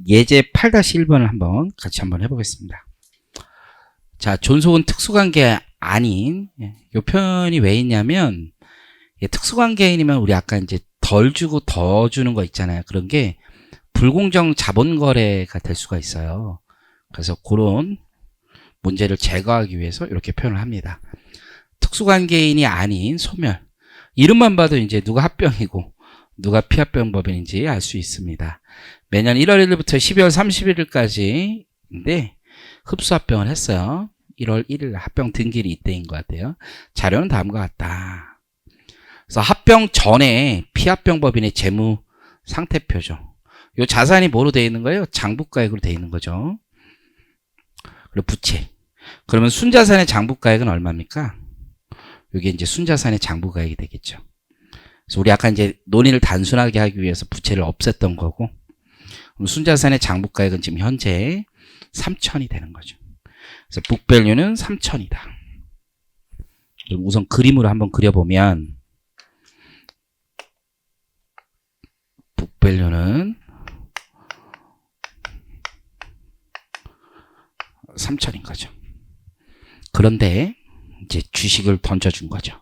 예제 8-1번을 같이 한번 해보겠습니다. 자, 존속은 특수관계 아닌, 이 표현이 왜 있냐면, 특수관계인이면 우리 아까 이제 덜 주고 더 주는 거 있잖아요. 그런 게 불공정 자본거래가 될 수가 있어요. 그래서 그런 문제를 제거하기 위해서 이렇게 표현을 합니다. 특수관계인이 아닌 소멸. 이름만 봐도 이제 누가 합병이고 누가 피합병법인인지 알 수 있습니다. 매년 1월 1일부터 12월 31일까지인데 흡수합병을 했어요. 1월 1일 합병 등기일이 이때인 것 같아요. 자료는 다음과 같다. 그래서 합병 전에 피합병법인의 재무 상태표죠. 이 자산이 뭐로 되어 있는 거예요? 장부가액으로 되어 있는 거죠. 그리고 부채. 그러면 순자산의 장부가액은 얼마입니까? 이게 이제 순자산의 장부가액이 되겠죠. 그래서 우리 아까 이제 논의를 단순하게 하기 위해서 부채를 없앴던 거고, 그럼 순자산의 장부가액은 지금 현재 3천이 되는 거죠. 그래서 북밸류는 3천이다. 우선 그림으로 한번 그려보면 북밸류는 3천인 거죠. 그런데 이제 주식을 던져준 거죠.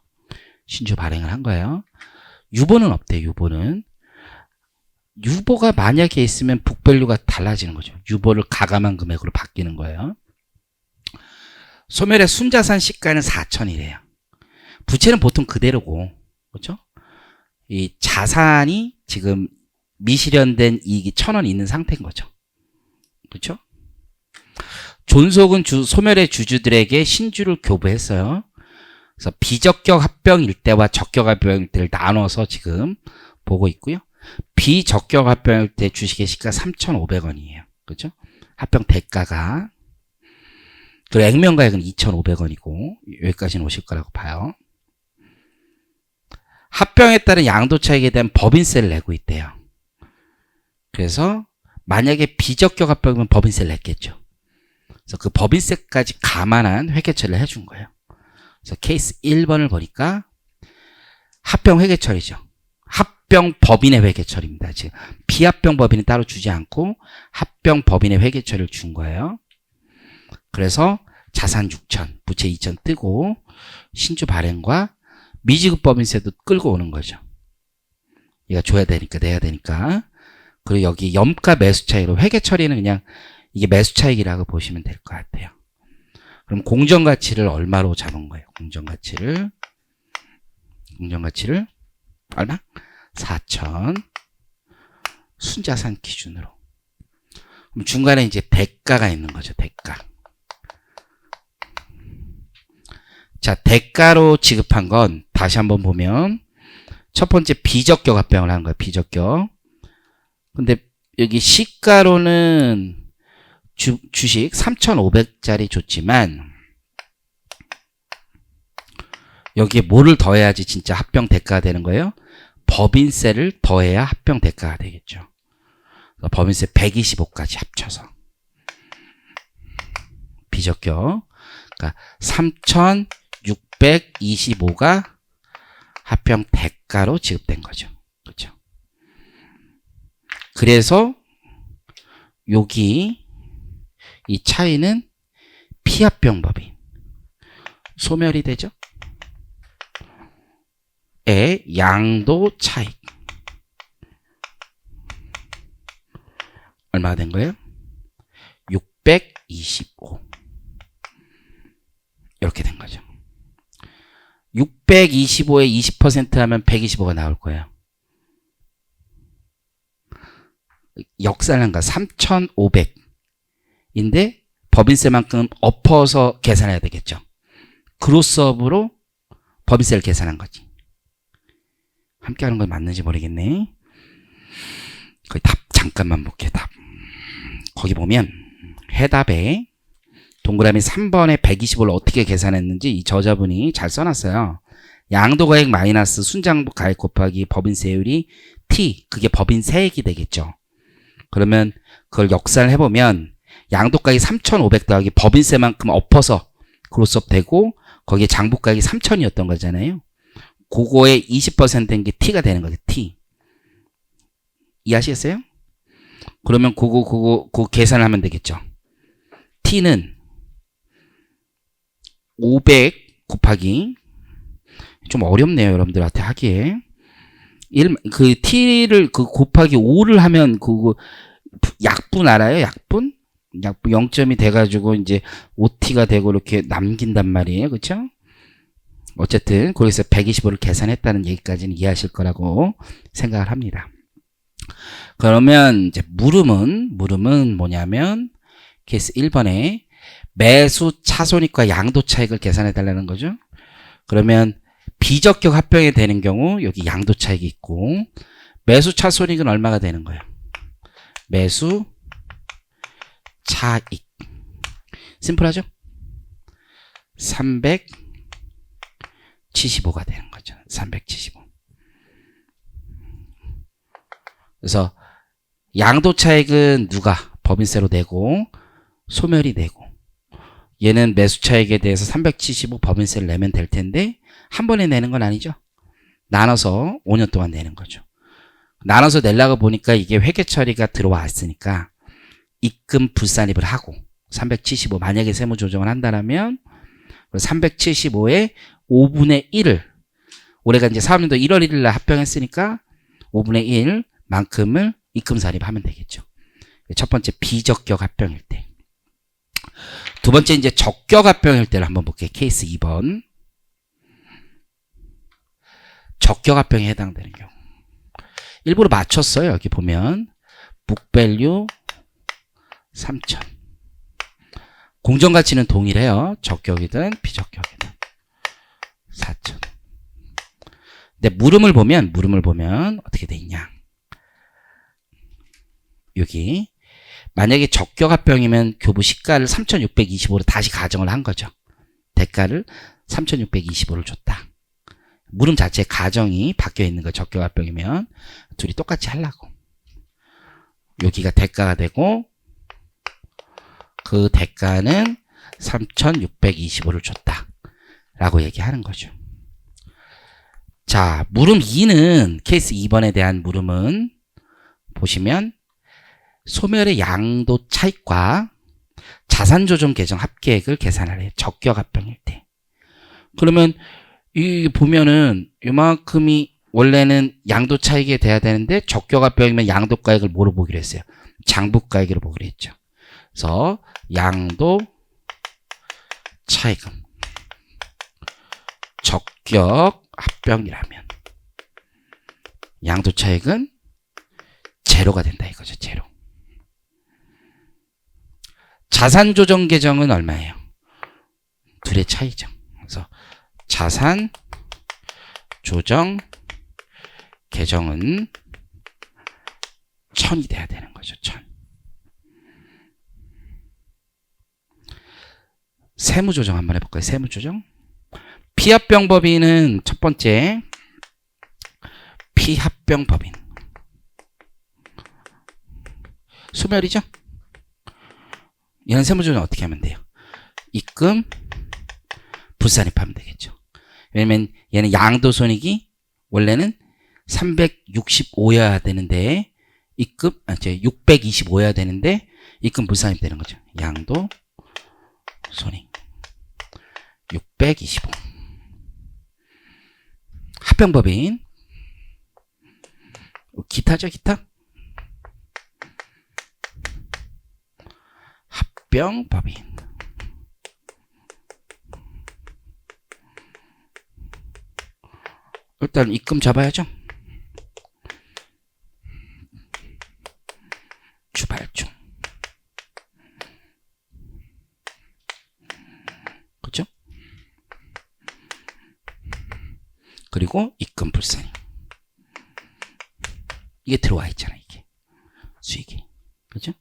신주 발행을 한 거예요. 유보는 없대요. 유보가 만약에 있으면 북밸류가 달라지는 거죠. 유보를 가감한 금액으로 바뀌는 거예요. 소멸의 순자산 시가는 4천이래요. 부채는 보통 그대로고, 그렇죠? 이 자산이 지금 미실현된 이익이 1,000원 있는 상태인 거죠. 그렇죠? 존속은 소멸의 주주들에게 신주를 교부했어요. 그래서 비적격 합병일 때와 적격 합병일 때를 나눠서 지금 보고 있고요. 비적격 합병일 때 주식의 시가 3,500원이에요. 그렇죠? 합병 대가가. 그리고 액면가액은 2,500원이고 여기까지는 오실 거라고 봐요. 합병에 따른 양도 차익에 대한 법인세를 내고 있대요. 그래서 만약에 비적격 합병이면 법인세를 냈겠죠. 그래서 그 법인세까지 감안한 회계처리를 해준 거예요. 그래서 케이스 1번을 보니까 합병 회계처리죠. 합병 법인의 회계처리입니다. 지금 비합병 법인은 따로 주지 않고 합병 법인의 회계처리를 준 거예요. 그래서 자산 6천, 부채 2천 뜨고 신주 발행과 미지급 법인세도 끌고 오는 거죠. 얘가 줘야 되니까, 내야 되니까. 그리고 여기 염가 매수 차익으로 회계 처리는 그냥 이게 매수 차익이라고 보시면 될 것 같아요. 그럼 공정가치를 얼마로 잡은 거예요? 공정가치를 얼마? 4천. 순자산 기준으로. 그럼 중간에 이제 대가가 있는 거죠. 대가. 자, 대가로 지급한 건 다시 한번 보면 첫 번째 비적격 합병을 한 거예요. 비적격. 근데 여기 시가로는 주식 3,500짜리 줬지만 여기에 뭐를 더해야지 진짜 합병 대가가 되는 거예요? 법인세를 더해야 합병 대가가 되겠죠. 법인세 125까지 합쳐서 비적격. 그러니까 3,625가 합병 대가로 지급된 거죠. 그렇죠? 그래서 여기 이 차이는 피합병 법인 소멸이 되죠. 의 양도 차익 얼마가 된 거예요? 625 이렇게 된 거죠. 625에 20% 하면 125가 나올 거예요. 역산한가 3,500인데 법인세만큼 엎어서 계산해야 되겠죠. 그로스업으로 법인세를 계산한 거지. 함께 하는 건 맞는지 모르겠네. 거기 답 잠깐만 볼게요. 답. 거기 보면 해답에 동그라미 3번에 125를 어떻게 계산했는지 이 저자분이 잘 써놨어요. 양도가액 마이너스 순장부가액 곱하기 법인세율이 T, 그게 법인세액이 되겠죠. 그러면 그걸 역산을 해보면 양도가액이 3,500 더하기 법인세만큼 엎어서 그로스업 되고 거기에 장부가액이 3,000이었던 거잖아요. 그거에 20%인 게 T가 되는 거죠. T. 이해하시겠어요? 그러면 그거 계산을 하면 되겠죠. T는 500 곱하기, 좀 어렵네요, 여러분들한테 하기에. T를 곱하기 5를 하면 약분 알아요? 약분 0점이 돼가지고 이제 OT가 되고 이렇게 남긴단 말이에요. 그쵸? 어쨌든 거기서 125를 계산했다는 얘기까지는 이해하실 거라고 생각을 합니다. 그러면 이제 물음은 뭐냐면 케이스 1번에 매수 차손익과 양도 차익을 계산해 달라는 거죠. 그러면 비적격 합병이 되는 경우 여기 양도 차익이 있고, 매수 차손익은 얼마가 되는 거예요? 매수 차익. 심플하죠? 375가 되는 거죠. 375. 그래서 양도 차익은 누가 법인세로 내고 소멸이 내고, 얘는 매수 차익에 대해서 375 법인세를 내면 될 텐데 한 번에 내는 건 아니죠. 나눠서 5년 동안 내는 거죠. 나눠서 내려고 보니까 이게 회계 처리가 들어왔으니까 입금 불산입을 하고 375, 만약에 세무 조정을 한다면 375의 5분의 1을, 올해가 이제 사업년도 1월 1일 날 합병했으니까 5분의 1 만큼을 입금 산입하면 되겠죠. 첫 번째 비적격 합병일 때. 두 번째 이제 적격 합병일 때를 한번 볼게요. 케이스 2번. 적격 합병에 해당되는 경우. 일부러 맞췄어요. 여기 보면 북밸류 3,000. 공정가치는 동일해요. 적격이든 비적격이든 4,000. 근데 물음을 보면 어떻게 돼 있냐? 여기 만약에 적격 합병이면 교부 시가를 3,625로 다시 가정을 한 거죠. 대가를 3,625를 줬다. 물음 자체 가정이 바뀌어 있는 거. 적격 합병이면 둘이 똑같이 하려고. 여기가 대가가 되고 그 대가는 3,625를 줬다 라고 얘기하는 거죠. 자, 물음 2는 케이스 2번에 대한 물음은 보시면 소멸의 양도 차익과 자산조정 계정 합계액을 계산하래요. 적격 합병일 때. 그러면 이 보면은 이만큼이 원래는 양도 차익에 돼야 되는데 적격 합병이면 양도가액을 뭐로 보기로 했어요? 장부가액으로 보기로 했죠. 그래서 양도 차익은 적격 합병이라면 양도 차익은 제로가 된다 이거죠. 제로. 자산 조정 계정은 얼마예요? 둘의 차이죠. 그래서 자산 조정 계정은 1000이 돼야 되는 거죠. 1000. 세무 조정 한번 해볼까요? 세무 조정. 피합병 법인은 첫 번째 피합병 법인. 소멸이죠? 얘는 세무조정 어떻게 하면 돼요? 입금 불산입하면 되겠죠. 왜냐면 얘는 양도손익이 원래는 365여야 되는데 입금 625여야 되는데 입금 불산입 되는 거죠. 양도손익 625. 합병법인 기타죠. 기타. 합병법인. 일단 입금 잡아야죠. 주발중. 그죠? 그리고 입금 불산입. 이게 들어와 있잖아. 이게 수익이. 그죠?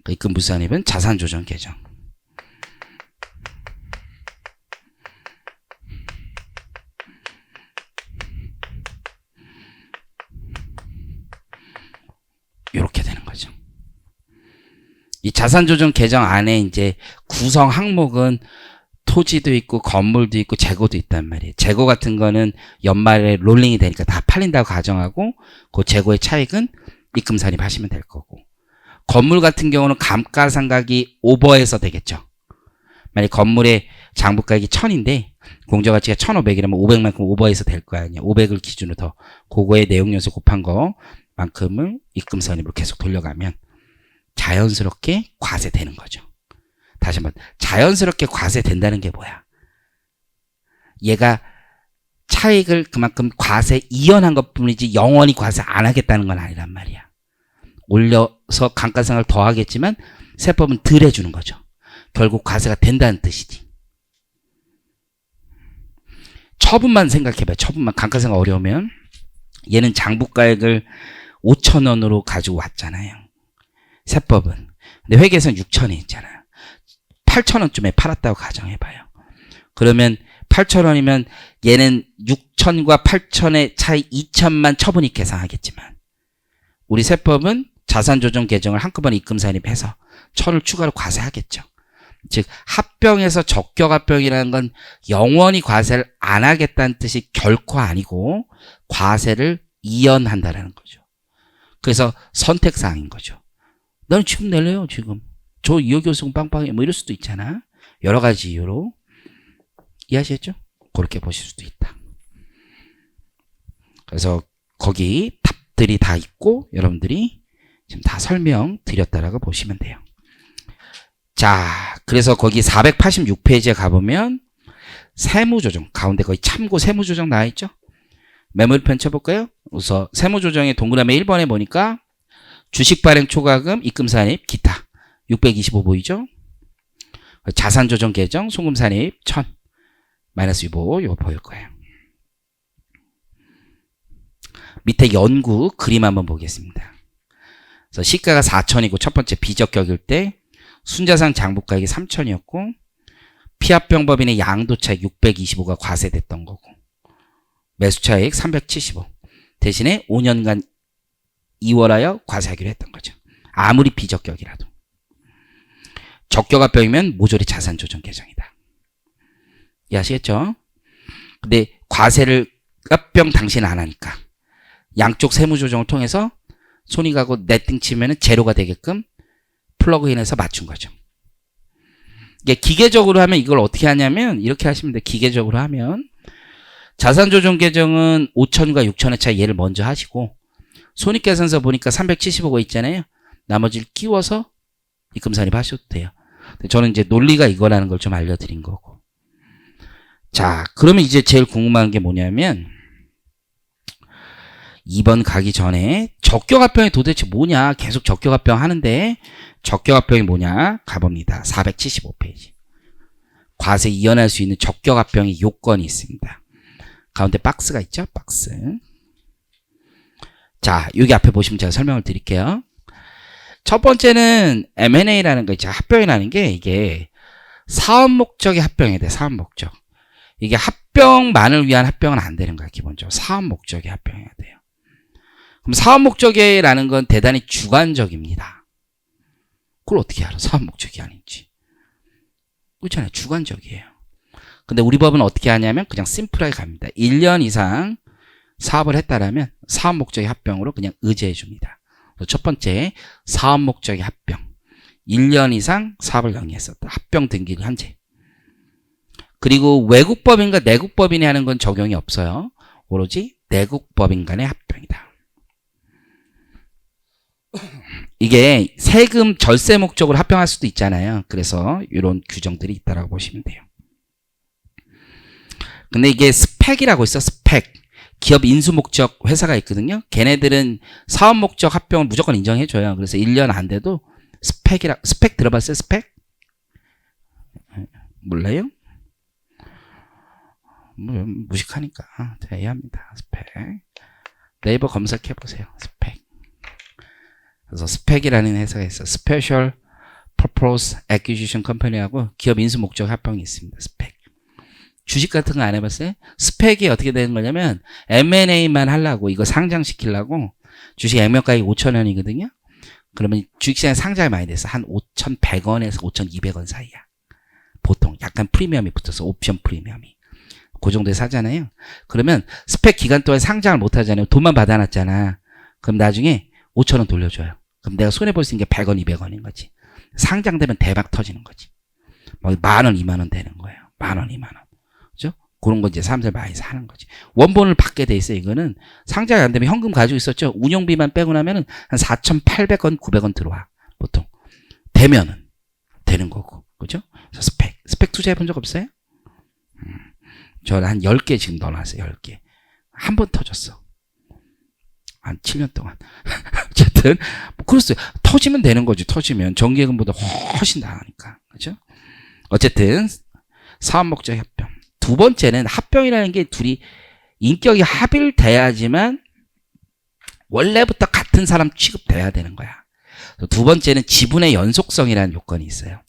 입금 불산입은 자산 조정 계정. 이렇게 되는 거죠. 이 자산 조정 계정 안에 이제 구성 항목은 토지도 있고 건물도 있고 재고도 있단 말이에요. 재고 같은 거는 연말에 롤링이 되니까 다 팔린다고 가정하고 그 재고의 차익은 입금 산입하시면 될 거고, 건물 같은 경우는 감가상각이 오버해서 되겠죠. 만약 건물의 장부가액이 1000인데 공정가치가 1500이라면 500만큼 오버해서 될 거 아니에요. 500을 기준으로 더 그거의 내용 요소 곱한 거만큼을 입금 선입으로 계속 돌려가면 자연스럽게 과세되는 거죠. 다시 한번 자연스럽게 과세된다는 게 뭐야? 얘가 차익을 그만큼 과세 이연한 것뿐이지 영원히 과세 안 하겠다는 건 아니란 말이야. 올려서 감가상각을 더 하겠지만 세법은 덜 해주는 거죠. 결국 과세가 된다는 뜻이지. 처분만 생각해봐요. 처분만. 감가상각 어려우면 얘는 장부가액을 5,000원으로 가지고 왔잖아요. 세법은. 근데 회계에서는 6,000원 있잖아요. 8,000원쯤에 팔았다고 가정해봐요. 그러면 8,000원이면 얘는 6,000과 8,000의 차이 2,000만 처분이 계산하겠지만 우리 세법은 자산조정 개정을 한꺼번에 입금 산입해서 1,000을 추가로 과세하겠죠. 즉 합병에서 적격합병이라는 건 영원히 과세를 안 하겠다는 뜻이 결코 아니고 과세를 이연한다라는 거죠. 그래서 선택사항인 거죠. 난 지금 낼래요. 지금. 저 2억 교수금 빵빵해. 뭐 이럴 수도 있잖아. 여러 가지 이유로. 이해하시겠죠? 그렇게 보실 수도 있다. 그래서 거기 답들이 다 있고 여러분들이 지금 다 설명드렸다라고 보시면 돼요. 자, 그래서 거기 486페이지에 가보면 세무조정, 가운데 거의 참고 세무조정 나와있죠? 메모리편 쳐볼까요? 우선 세무조정의 동그라미 1번에 보니까 주식발행 초과금, 입금산입, 기타 625 보이죠? 자산조정 개정, 송금산입 1000 마이너스 25 이거 보일 거예요. 밑에 연구 그림 한번 보겠습니다. 그래서 시가가 4,000이고 첫 번째 비적격일 때 순자산 장부가액이 3,000이었고 피합병법인의 양도차익 625가 과세됐던 거고 매수차익 375 대신에 5년간 이월하여 과세하기로 했던 거죠. 아무리 비적격이라도. 적격합병이면 모조리 자산조정 개정이다. 이해하시겠죠? 근데 과세를 합병 당시는 안 하니까 양쪽 세무조정을 통해서 손익하고 네팅 치면은 제로가 되게끔 플러그인해서 맞춘 거죠. 이게 기계적으로 하면 이걸 어떻게 하냐면 이렇게 하시면 돼요. 기계적으로 하면 자산조정 개정은 5,000과 6,000의 차이 얘를 먼저 하시고 손익계산서 보니까 375가 있잖아요. 나머지를 끼워서 입금산입 하셔도 돼요. 저는 이제 논리가 이거라는 걸 좀 알려드린 거고. 자, 그러면 이제 제일 궁금한 게 뭐냐면 2번 가기 전에 적격합병이 도대체 뭐냐? 계속 적격합병 하는데 적격합병이 뭐냐? 가봅니다. 475페이지. 과세 이연할 수 있는 적격합병의 요건이 있습니다. 가운데 박스가 있죠? 박스. 자, 여기 앞에 보시면 제가 설명을 드릴게요. 첫 번째는 M&A라는 거 있죠. 합병이라는 게 이게 사업 목적의 합병이 돼. 사업 목적. 이게 합병만을 위한 합병은 안 되는 거야. 기본적으로. 사업 목적의 합병해야 돼요. 그럼 사업 목적이라는 건 대단히 주관적입니다. 그걸 어떻게 알아? 사업 목적이 아닌지. 그렇잖아요. 주관적이에요. 근데 우리 법은 어떻게 하냐면 그냥 심플하게 갑니다. 1년 이상 사업을 했다라면 사업 목적의 합병으로 그냥 의제해 줍니다. 첫 번째, 사업 목적의 합병. 1년 이상 사업을 영위했었다. 합병 등기일 현재. 그리고 외국법인과 내국법인이 하는 건 적용이 없어요. 오로지 내국법인 간의 합병이다. 이게 세금 절세 목적으로 합병할 수도 있잖아요. 그래서 이런 규정들이 있다라고 보시면 돼요. 근데 이게 스펙이라고 있어. 스펙. 기업 인수 목적 회사가 있거든요. 걔네들은 사업 목적 합병을 무조건 인정해줘요. 그래서 1년 안 돼도 스펙 들어봤어요? 스펙? 몰라요? 무식하니까 대야합니다. 스펙. 네이버 검색해보세요. 스펙. 그래서 스펙이라는 회사가 있어. Special Purpose Acquisition Company하고 기업 인수 목적 합병이 있습니다. 스펙. 주식 같은 거 안 해봤어요? 스펙이 어떻게 되는 거냐면 M&A만 하려고 이거 상장시키려고 주식 액면가액이 5,000원이거든요. 그러면 주식시장에 상장이 많이 돼서 한 5,100원에서 5,200원 사이야. 보통 약간 프리미엄이 붙어서 옵션 프리미엄이. 그 정도에 사잖아요. 그러면 스펙 기간 동안 상장을 못 하잖아요. 돈만 받아놨잖아. 그럼 나중에 5,000원 돌려줘요. 그럼 내가 손해볼 수 있는 게 100원, 200원인 거지. 상장되면 대박 터지는 거지. 뭐 10,000원, 20,000원 되는 거예요. 10,000원, 20,000원. 그죠? 그런 거 이제 사람들 많이 사는 거지. 원본을 받게 돼 있어요. 이거는 상장이 안 되면 현금 가지고 있었죠. 운영비만 빼고 나면은 한 4,800원, 900원 들어와. 보통. 되면은 되는 거고. 그죠? 그래서 스펙 투자해 본 적 없어요? 저는 한 10개 지금 넣어놨어요. 10개. 한 번 터졌어. 한 7년 동안. 어쨌든 뭐 그랬어요. 터지면 되는 거지. 터지면 정기예금보다 훨씬 나으니까. 그죠? 어쨌든 사업 목적 합병. 두 번째는 합병이라는 게 둘이 인격이 합일돼야지만 원래부터 같은 사람 취급돼야 되는 거야. 두 번째는 지분의 연속성이라는 요건이 있어요.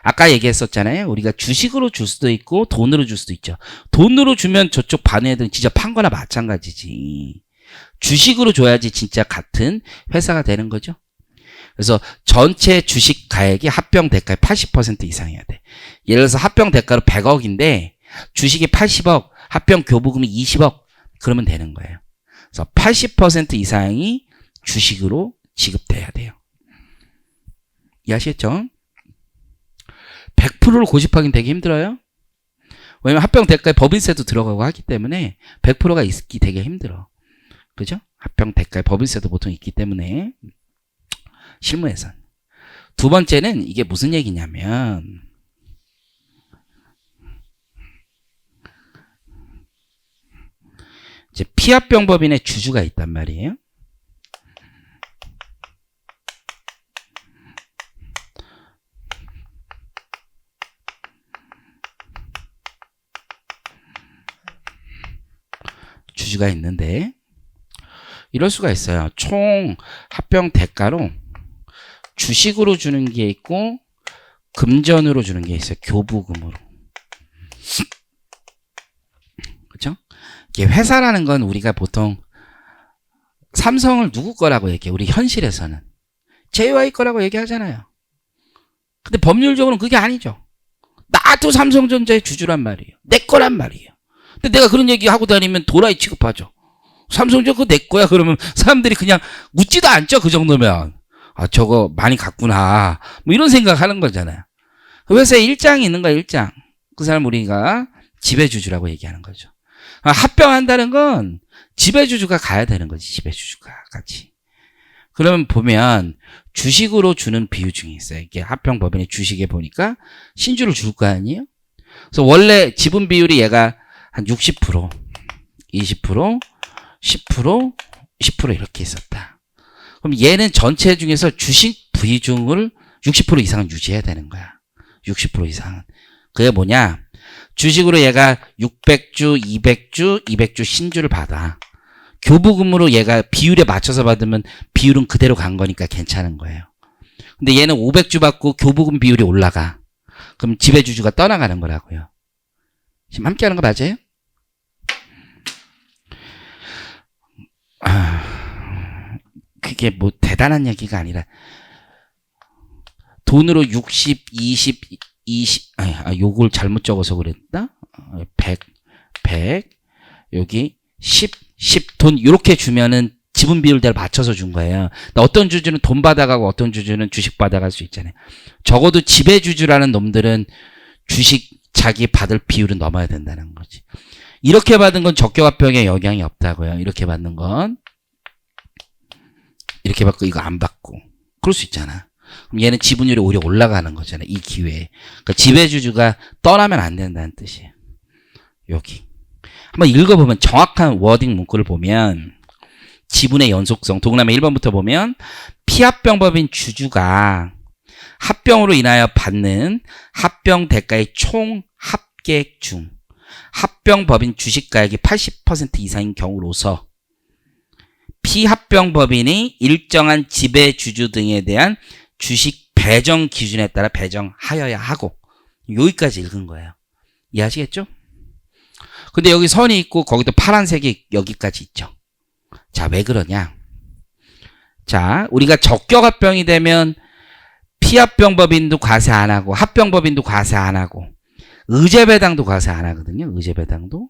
아까 얘기했었잖아요. 우리가 주식으로 줄 수도 있고 돈으로 줄 수도 있죠. 돈으로 주면 저쪽 반 애들은 진짜 판 거나 마찬가지지. 주식으로 줘야지 진짜 같은 회사가 되는 거죠. 그래서 전체 주식 가액이 합병 대가의 80% 이상이어야 돼. 예를 들어서 합병 대가로 100억인데 주식이 80억, 합병 교부금이 20억 그러면 되는 거예요. 그래서 80% 이상이 주식으로 지급돼야 돼요. 이해하시겠죠? 100%를 고집하기는 되게 힘들어요. 왜냐면 합병 대가에 법인세도 들어가고 하기 때문에 100%가 있기 되게 힘들어. 그죠? 합병 대가에 법인세도 보통 있기 때문에 실무에선. 두 번째는 이게 무슨 얘기냐면 이제 피합병 법인의 주주가 있단 말이에요. 주주가 있는데 이럴 수가 있어요. 총 합병 대가로 주식으로 주는 게 있고 금전으로 주는 게 있어요. 교부금으로. 그렇죠? 이게 회사라는 건 우리가 보통 삼성을 누구 거라고 얘기해. 우리 현실에서는 JY 거라고 얘기하잖아요. 근데 법률적으로는 그게 아니죠. 나도 삼성전자의 주주란 말이에요. 내 거란 말이에요. 근데 내가 그런 얘기 하고 다니면 도라이 취급하죠. 삼성전자 그거 내 거야 그러면 사람들이 그냥 묻지도 않죠. 그 정도면. 아 저거 많이 갔구나. 뭐 이런 생각하는 거잖아요. 회사에 일장이 있는 거야. 일장. 그 사람 우리가 지배주주라고 얘기하는 거죠. 합병한다는 건 지배주주가 가야 되는 거지. 지배주주가 같이. 그러면 보면 주식으로 주는 비율 중에 있어요. 이게 합병법인의 주식에 보니까 신주를 줄 거 아니에요. 그래서 원래 지분 비율이 얘가 한 60%, 20%, 10%, 10% 이렇게 있었다. 그럼 얘는 전체 중에서 주식 비중을 60% 이상은 유지해야 되는 거야. 60% 이상은. 그게 뭐냐? 주식으로 얘가 600주, 200주, 200주 신주를 받아. 교부금으로 얘가 비율에 맞춰서 받으면 비율은 그대로 간 거니까 괜찮은 거예요. 근데 얘는 500주 받고 교부금 비율이 올라가. 그럼 지배주주가 떠나가는 거라고요. 지금 함께 하는 거 맞아요? 그게 뭐 대단한 얘기가 아니라 돈으로 60, 20, 요걸 잘못 적어서 그랬다? 100, 여기 10 돈 이렇게 주면은 지분 비율대로 맞춰서 준 거예요. 어떤 주주는 돈 받아가고 어떤 주주는 주식 받아갈 수 있잖아요. 적어도 지배주주라는 놈들은 주식 자기 받을 비율은 넘어야 된다는 거지. 이렇게 받은 건 적격합병에 영향이 없다고요. 이렇게 받는 건 이렇게 받고 이거 안 받고 그럴 수 있잖아. 그럼 얘는 지분율이 오히려 올라가는 거잖아. 이 기회에. 그러니까 지배주주가 떠나면 안 된다는 뜻이에요. 여기 한번 읽어보면 정확한 워딩 문구를 보면 지분의 연속성 동그라미 1번부터 보면 피합병법인 주주가 합병으로 인하여 받는 합병 대가의 총 합계액 중 합병법인 주식가액이 80% 이상인 경우로서 피합병법인이 일정한 지배주주 등에 대한 주식 배정 기준에 따라 배정하여야 하고 여기까지 읽은 거예요. 이해하시겠죠? 근데 여기 선이 있고 거기도 파란색이 여기까지 있죠. 자, 왜 그러냐? 자, 우리가 적격합병이 되면 피합병법인도 과세 안 하고 합병법인도 과세 안 하고 의제배당도 과세 안 하거든요. 의제배당도.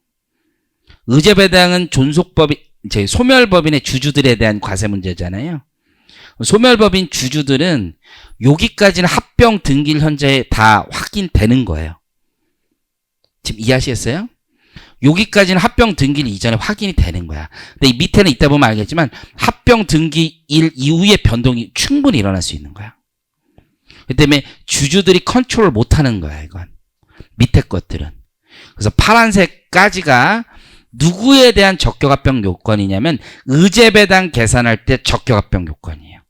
의제배당은 존속법인, 소멸법인의 주주들에 대한 과세 문제잖아요. 소멸법인 주주들은 여기까지는 합병 등기일 현재 다 확인되는 거예요. 지금 이해하시겠어요? 여기까지는 합병 등기일 이전에 확인이 되는 거야. 근데 이 밑에는 이따 보면 알겠지만 합병 등기일 이후에 변동이 충분히 일어날 수 있는 거야. 그 때문에 주주들이 컨트롤 못하는 거야. 이건 밑에 것들은. 그래서 파란색까지가 누구에 대한 적격합병 요건이냐면 의제배당 계산할 때 적격합병 요건이에요.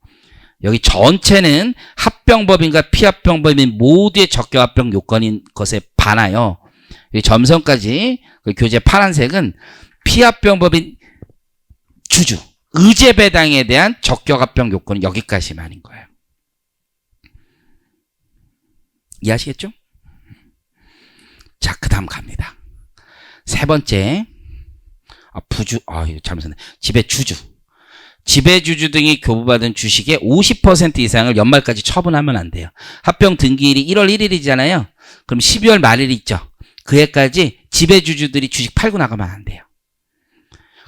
여기 전체는 합병법인과 피합병법인 모두의 적격합병 요건인 것에 반하여 여기 점선까지 그 교재 파란색은 피합병법인 주주 의제배당에 대한 적격합병 요건은 여기까지만인 거예요. 이해하시겠죠? 자, 그 다음 갑니다. 세 번째, 이거 잘못했네. 지배주주. 지배주주 등이 교부받은 주식의 50% 이상을 연말까지 처분하면 안 돼요. 합병 등기일이 1월 1일이잖아요. 그럼 12월 말일이 있죠. 그 해까지 지배주주들이 주식 팔고 나가면 안 돼요.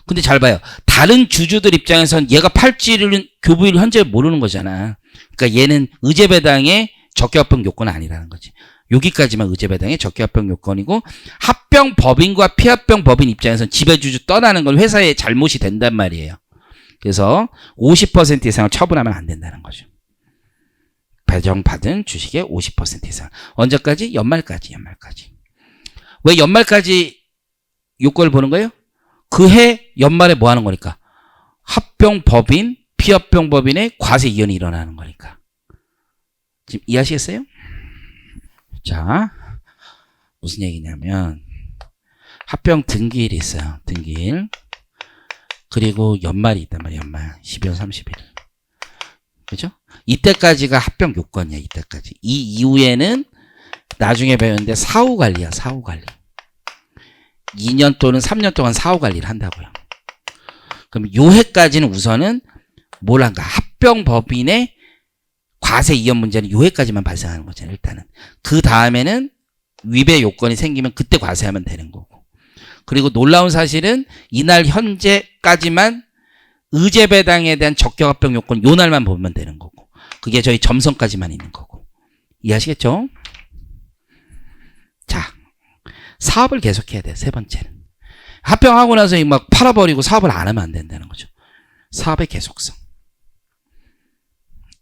근데 잘 봐요. 다른 주주들 입장에선 얘가 팔지를 교부일 현재 모르는 거잖아. 그러니까 얘는 의제배당의 적격합병 요건은 아니라는 거지. 여기까지만 의제배당의 적격합병 요건이고 합병 법인과 피합병 법인 입장에서는 지배주주 떠나는 건 회사의 잘못이 된단 말이에요. 그래서 50% 이상을 처분하면 안 된다는 거죠. 배정받은 주식의 50% 이상. 언제까지? 연말까지. 왜 연말까지 요건을 보는 거예요? 그 해 연말에 뭐 하는 거니까? 합병 법인, 피합병 법인의 과세 이연이 일어나는 거니까. 지금 이해하시겠어요? 자, 무슨 얘기냐면 합병 등기일이 있어요. 등기일. 그리고 연말이 있단 말이에요. 연말 12월 30일. 그죠? 이때까지가 합병 요건이야. 이때까지. 이 이후에는 나중에 배웠는데 사후관리야. 사후관리. 2년 또는 3년 동안 사후관리를 한다고요. 그럼 요 해까지는 우선은 뭘 한가? 합병 법인의 과세 이연 문제는 요 해까지만 발생하는 거잖아요. 일단은. 그 다음에는 위배 요건이 생기면 그때 과세하면 되는 거고. 그리고 놀라운 사실은 이날 현재까지만 의제배당에 대한 적격합병 요건 요 날만 보면 되는 거고. 그게 저희 점선까지만 있는 거고. 이해하시겠죠? 자, 사업을 계속해야 돼요. 세 번째는. 합병하고 나서 막 팔아버리고 사업을 안 하면 안 된다는 거죠. 사업의 계속성.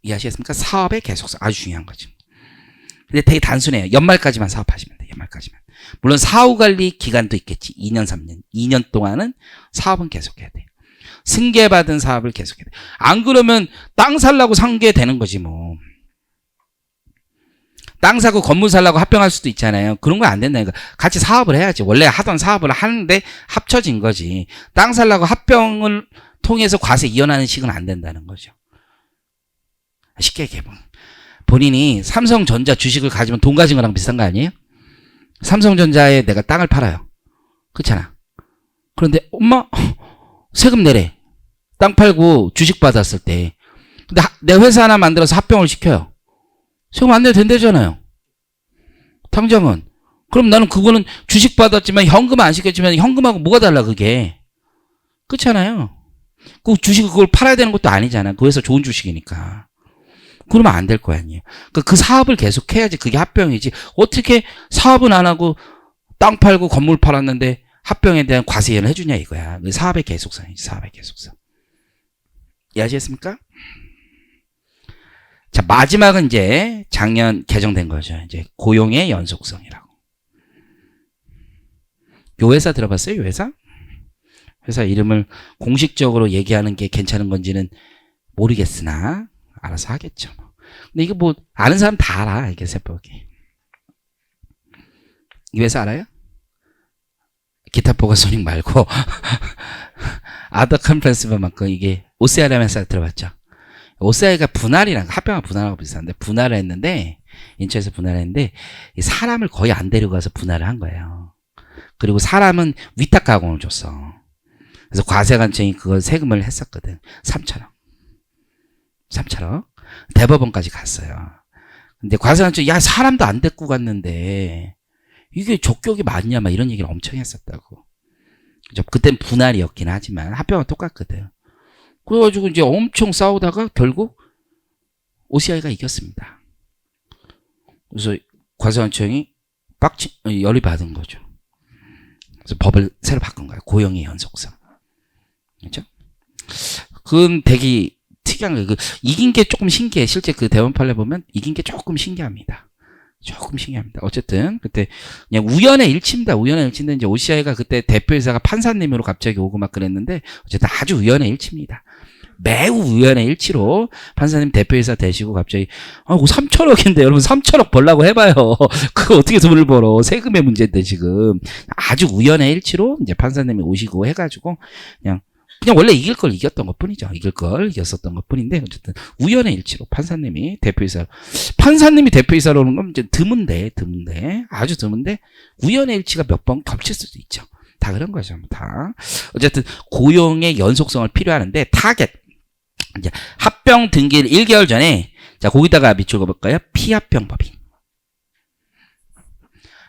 이해하시겠습니까? 사업의 계속성. 아주 중요한 거죠. 근데 되게 단순해요. 연말까지만 사업하시면 돼요. 연말까지만. 물론 사후관리 기간도 있겠지. 2년, 3년. 2년 동안은 사업은 계속해야 돼요. 승계받은 사업을 계속해야 돼요. 안 그러면 땅 살라고 상계되는 거지 뭐. 땅 사고 건물 살라고 합병할 수도 있잖아요. 그런 거 안 된다니까. 같이 사업을 해야지. 원래 하던 사업을 하는데 합쳐진 거지. 땅 살라고 합병을 통해서 과세 이연하는 식은 안 된다는 거죠. 쉽게 얘기해보면. 본인이 삼성전자 주식을 가지면 돈 가진 거랑 비슷한 거 아니에요? 삼성전자에 내가 땅을 팔아요. 그렇잖아. 그런데 엄마 세금 내래. 땅 팔고 주식 받았을 때. 근데 내 회사 하나 만들어서 합병을 시켜요. 세금 안 내도 된다잖아요. 당장은. 그럼 나는 그거는 주식 받았지만 현금 안 시켰지만 현금하고 뭐가 달라 그게. 그렇잖아요. 그 주식 그걸 팔아야 되는 것도 아니잖아. 그 회사 좋은 주식이니까. 그러면 안 될 거 아니에요. 그 사업을 계속 해야지 그게 합병이지. 어떻게 사업은 안 하고 땅 팔고 건물 팔았는데 합병에 대한 과세연을 해주냐 이거야. 사업의 계속성이지. 사업의 계속성. 이해하시겠습니까? 자, 마지막은 이제 작년 개정된 거죠. 이제 고용의 연속성이라고. 요 회사 들어봤어요? 요 회사? 회사 이름을 공식적으로 얘기하는 게 괜찮은 건지는 모르겠으나 알아서 하겠죠. 근데 이거 뭐 아는 사람 다 알아. 이게 세법이. 이 회사 알아요? 기타 포가소닉 말고 아더 컨퍼런스만큼 이게 오세아라는 회사 들어봤죠? 오세아가 분할이랑 합병과 분할하고 비슷한데 분할을 했는데 인천에서 분할을 했는데 사람을 거의 안 데려가서 분할을 한 거예요. 그리고 사람은 위탁 가공을 줬어. 그래서 과세관청이 그걸 세금을 했었거든. 3천억. 대법원까지 갔어요. 근데 과세관청이 야 사람도 안 데리고 갔는데 이게 적격이 맞냐 막 이런 얘기를 엄청 했었다고. 그땐 분할이었긴 하지만 합병은 똑같거든. 그래가지고 이제 엄청 싸우다가 결국 OCI가 이겼습니다. 그래서 과세관청이 열이 받은 거죠. 그래서 법을 새로 바꾼 거예요. 고용의 연속성. 그렇죠? 그건 되게 특이한 거예요. 이긴 게 조금 신기해. 실제 그 대법원 판례 보면 이긴 게 조금 신기합니다. 조금 신기합니다. 어쨌든 그때 그냥 우연의 일치입니다. 우연의 일치인데 이제 OCI가 그때 대표이사가 판사님으로 갑자기 오고 막 그랬는데 어쨌든 아주 우연의 일치입니다. 매우 우연의 일치로 판사님 대표이사 되시고 갑자기 3천억인데 여러분 3천억 벌라고 해봐요. 그거 어떻게 돈을 벌어. 세금의 문제인데 지금. 아주 우연의 일치로 이제 판사님이 오시고 해가지고 그냥 원래 이길 걸 이겼던 것 뿐이죠. 이길 걸 이겼었던 것 뿐인데 어쨌든 우연의 일치로 판사님이 대표이사로 오는 건 이제 드문데 아주 드문데 우연의 일치가 몇 번 겹칠 수도 있죠. 다 그런 거죠. 다. 어쨌든 고용의 연속성을 필요하는데 타겟. 이제 합병 등기일 1개월 전에 자 거기다가 밑줄 그어볼까요? 피합병법인.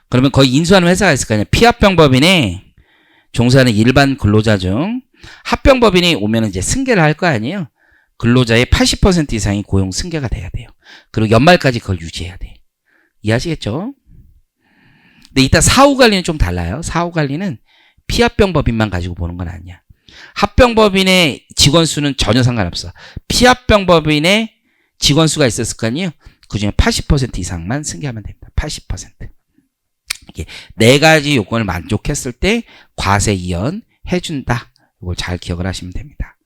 그러면 거의 인수하는 회사가 있을 거 아니에요. 피합병법인에 종사하는 일반 근로자 중 합병법인이 오면 이제 승계를 할 거 아니에요. 근로자의 80% 이상이 고용 승계가 돼야 돼요. 그리고 연말까지 그걸 유지해야 돼. 이해하시겠죠? 근데 이따 사후관리는 좀 달라요. 사후관리는 피합병법인만 가지고 보는 건 아니야. 합병법인의 직원수는 전혀 상관없어. 피합병법인의 직원수가 있었을 거 아니에요. 그중에 80% 이상만 승계하면 됩니다. 80%. 이게 네 가지 요건을 만족했을 때 과세 이연 해준다. 이걸 잘 기억을 하시면 됩니다.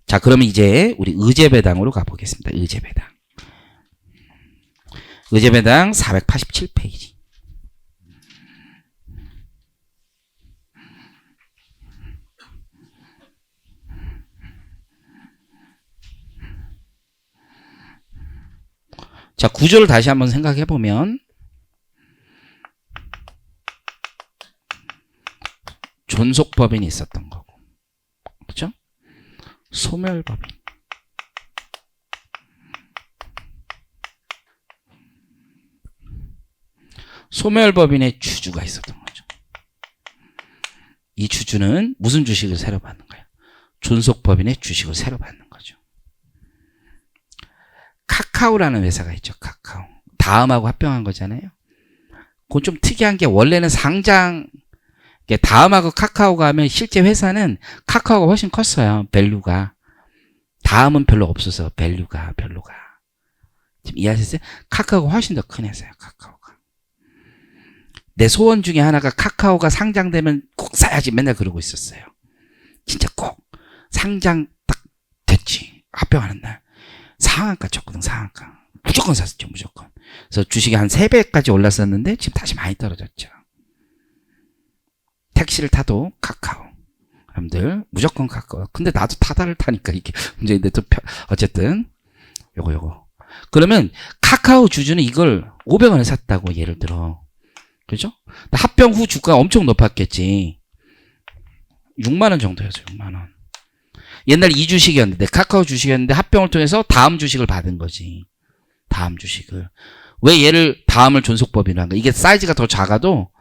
자, 그러면 이제 우리 의제배당으로 가보겠습니다. 의제배당 487페이지. 자, 구조를 다시 한번 생각해 보면 존속법인이 있었던 거고, 그렇죠? 소멸법인, 소멸법인의 주주가 있었던 거죠. 이 주주는 무슨 주식을 새로 받는 거예요? 존속법인의 주식을 새로 받는 거죠. 카카오라는 회사가 있죠. 카카오. 다음하고 합병한 거잖아요. 그건 좀 특이한 게 원래는 상장, 다음하고 카카오가 하면 실제 회사는 카카오가 훨씬 컸어요. 밸류가. 다음은 별로 없어서 밸류가. 지금 이해하셨어요? 카카오가 훨씬 더 큰 회사예요. 카카오가. 내 소원 중에 하나가 카카오가 상장되면 꼭 사야지 맨날 그러고 있었어요. 진짜 꼭 상장 딱 됐지. 합병하는 날. 상한가 쳤거든. 상한가. 무조건 샀었죠. 무조건. 그래서 주식이 한 3배까지 올랐었는데 지금 다시 많이 떨어졌죠. 택시를 타도 카카오. 여러분들 무조건 카카오. 근데 나도 타다를 타니까 이게 문제인데 또 어쨌든 요거. 그러면 카카오 주주는 이걸 500원에 샀다고 예를 들어. 그죠? 합병 후 주가가 엄청 높았겠지. 6만 원 정도였어요. 6만 원. 옛날 이 주식이었는데 카카오 주식이었는데 합병을 통해서 다음 주식을 받은 거지. 다음 주식을. 왜 얘를 다음을 존속법인으로 한 거야? 이게 사이즈가 더 작아도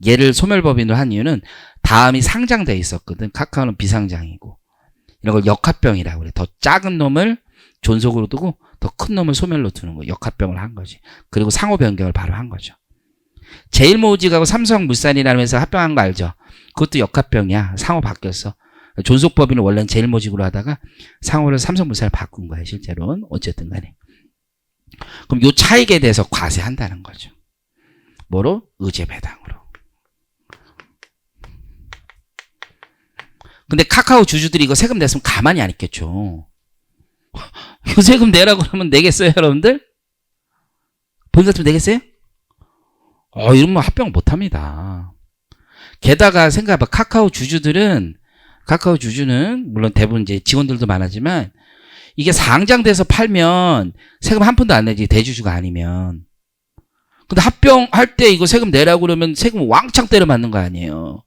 얘를 소멸법인으로 한 이유는 다음이 상장돼 있었거든. 카카오는 비상장이고. 이런 걸 역합병이라고 그래. 더 작은 놈을 존속으로 두고 더 큰 놈을 소멸로 두는 거. 역합병을 한 거지. 그리고 상호 변경을 바로 한 거죠. 제일모직하고 삼성물산이라는 회사 합병한 거 알죠? 그것도 역합병이야. 상호 바뀌었어. 존속법인을 원래는 제일모직으로 하다가 상호를 삼성물산을 바꾼 거예요. 실제로는. 어쨌든 간에. 그럼 요 차익에 대해서 과세한다는 거죠. 뭐로? 의제배당으로. 근데 카카오 주주들이 이거 세금 냈으면 가만히 안 있겠죠. 이거 세금 내라고 그러면 내겠어요, 여러분들? 본 같으면 내겠어요? 이러면 합병 못 합니다. 게다가 생각해봐. 카카오 주주는, 물론 대부분 이제 직원들도 많아지만, 이게 상장돼서 팔면 세금 한 푼도 안 내지, 대주주가 아니면. 근데 합병할 때 이거 세금 내라고 그러면 세금 왕창 때려 맞는 거 아니에요.